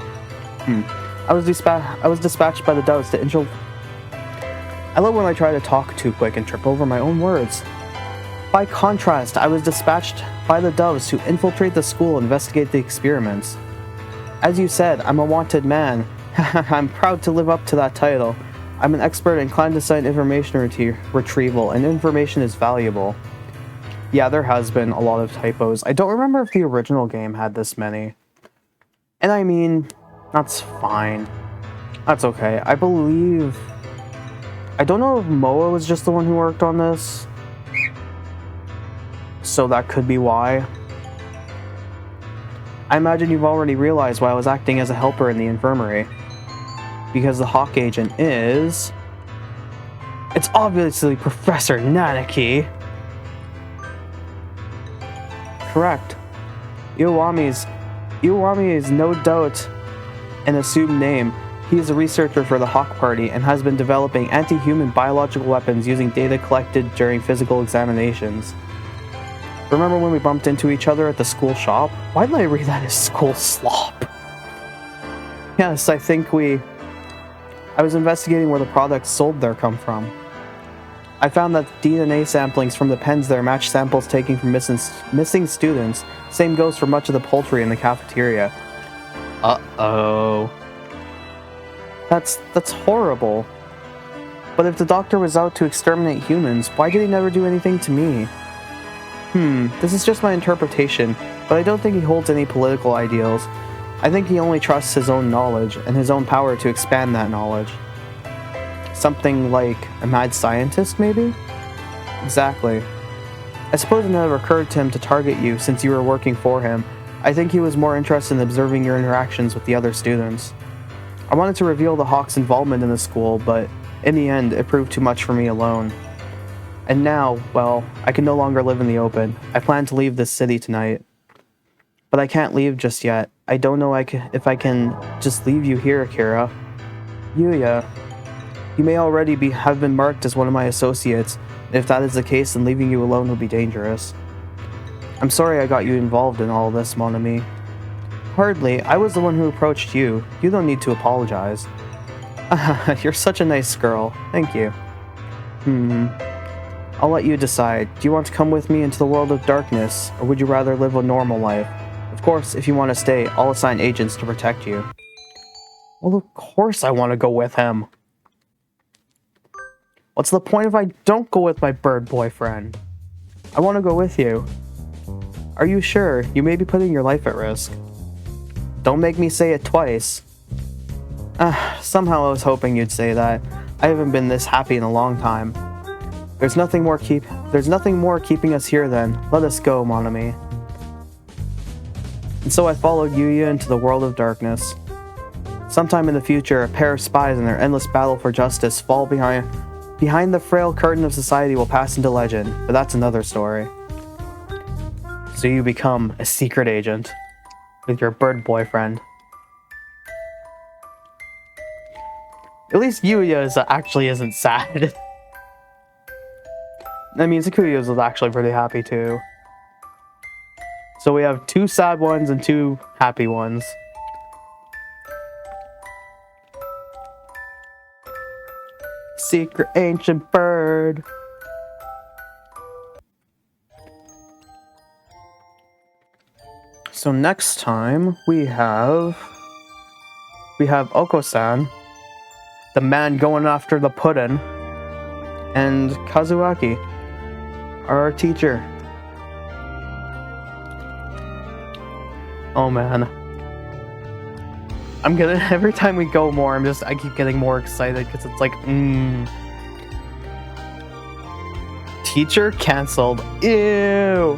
I was dispatched by the Doves to infiltrate... I love when I try to talk too quick and trip over my own words. By contrast, I was dispatched by the Doves to infiltrate the school and investigate the experiments. As you said, I'm a wanted man. I'm proud to live up to that title. I'm an expert in clandestine information retrieval, and information is valuable. Yeah, there has been a lot of typos. I don't remember if the original game had this many. And I mean, that's fine. That's okay. I believe... I don't know if Moa was just the one who worked on this. So that could be why. I imagine you've already realized why I was acting as a helper in the infirmary. Because the Hawk agent is... It's obviously Professor Nageki. Correct. Iwami is no doubt an assumed name. He is a researcher for the Hawk Party and has been developing anti-human biological weapons using data collected during physical examinations. Remember when we bumped into each other at the school shop? Why did I read that as school slop? Yes, I think I was investigating where the products sold there come from. I found that DNA samplings from the pens there match samples taken from missing students. Same goes for much of the poultry in the cafeteria. Uh-oh. That's horrible. But if the doctor was out to exterminate humans, why did he never do anything to me? This is just my interpretation, but I don't think he holds any political ideals. I think he only trusts his own knowledge, and his own power to expand that knowledge. Something like a mad scientist, maybe? Exactly. I suppose it never occurred to him to target you since you were working for him. I think he was more interested in observing your interactions with the other students. I wanted to reveal the Hawks' involvement in the school, but in the end, it proved too much for me alone. And now, well, I can no longer live in the open. I plan to leave this city tonight. But I can't leave just yet. I don't know if I can just leave you here, Akira. Yuuya, you may already have been marked as one of my associates. If that is the case, then leaving you alone would be dangerous. I'm sorry I got you involved in all this, mon ami. Hardly. I was the one who approached you. You don't need to apologize. You're such a nice girl. Thank you. I'll let you decide. Do you want to come with me into the world of darkness, or would you rather live a normal life? Of course, if you want to stay, I'll assign agents to protect you. Well, of course I want to go with him. What's the point if I don't go with my bird boyfriend? I want to go with you. Are you sure? You may be putting your life at risk. Don't make me say it twice. Somehow I was hoping you'd say that. I haven't been this happy in a long time. There's nothing more keeping us here then. Let us go, mon ami. And so I followed Yuuya into the world of darkness. Sometime in the future, a pair of spies in their endless battle for justice fall behind the frail curtain of society will pass into legend, but that's another story. So you become a secret agent with your bird boyfriend. At least Yuuya actually isn't sad. I mean, Sakuya was actually pretty happy too. So we have 2 sad ones and 2 happy ones. Secret ancient bird. So next time we have Oko-san, the man going after the pudding, and Kazuaki, our teacher. Oh man. Every time we go more, I keep getting more excited because it's like, Teacher canceled. Ew.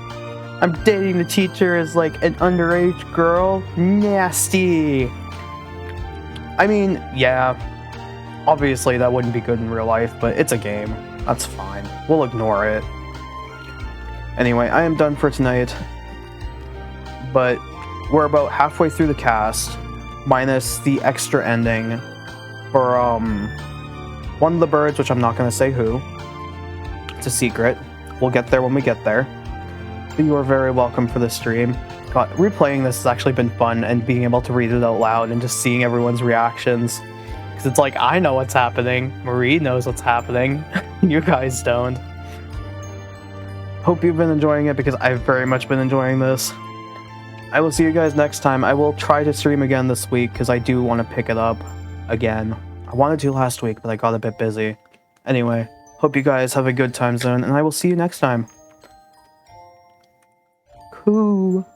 I'm dating the teacher as like an underage girl. Nasty. I mean, yeah. Obviously that wouldn't be good in real life, but it's a game. That's fine. We'll ignore it. Anyway, I am done for tonight. But we're about halfway through the cast, minus the extra ending for one of the birds, which I'm not going to say who. It's a secret. We'll get there when we get there. But you are very welcome for this stream. God, replaying this has actually been fun, and being able to read it out loud and just seeing everyone's reactions. Because it's like, I know what's happening. Marie knows what's happening. You guys don't. Hope you've been enjoying it, because I've very much been enjoying this. I will see you guys next time. I will try to stream again this week, because I do want to pick it up again. I wanted to last week, but I got a bit busy. Anyway, hope you guys have a good time zone, and I will see you next time. Cool.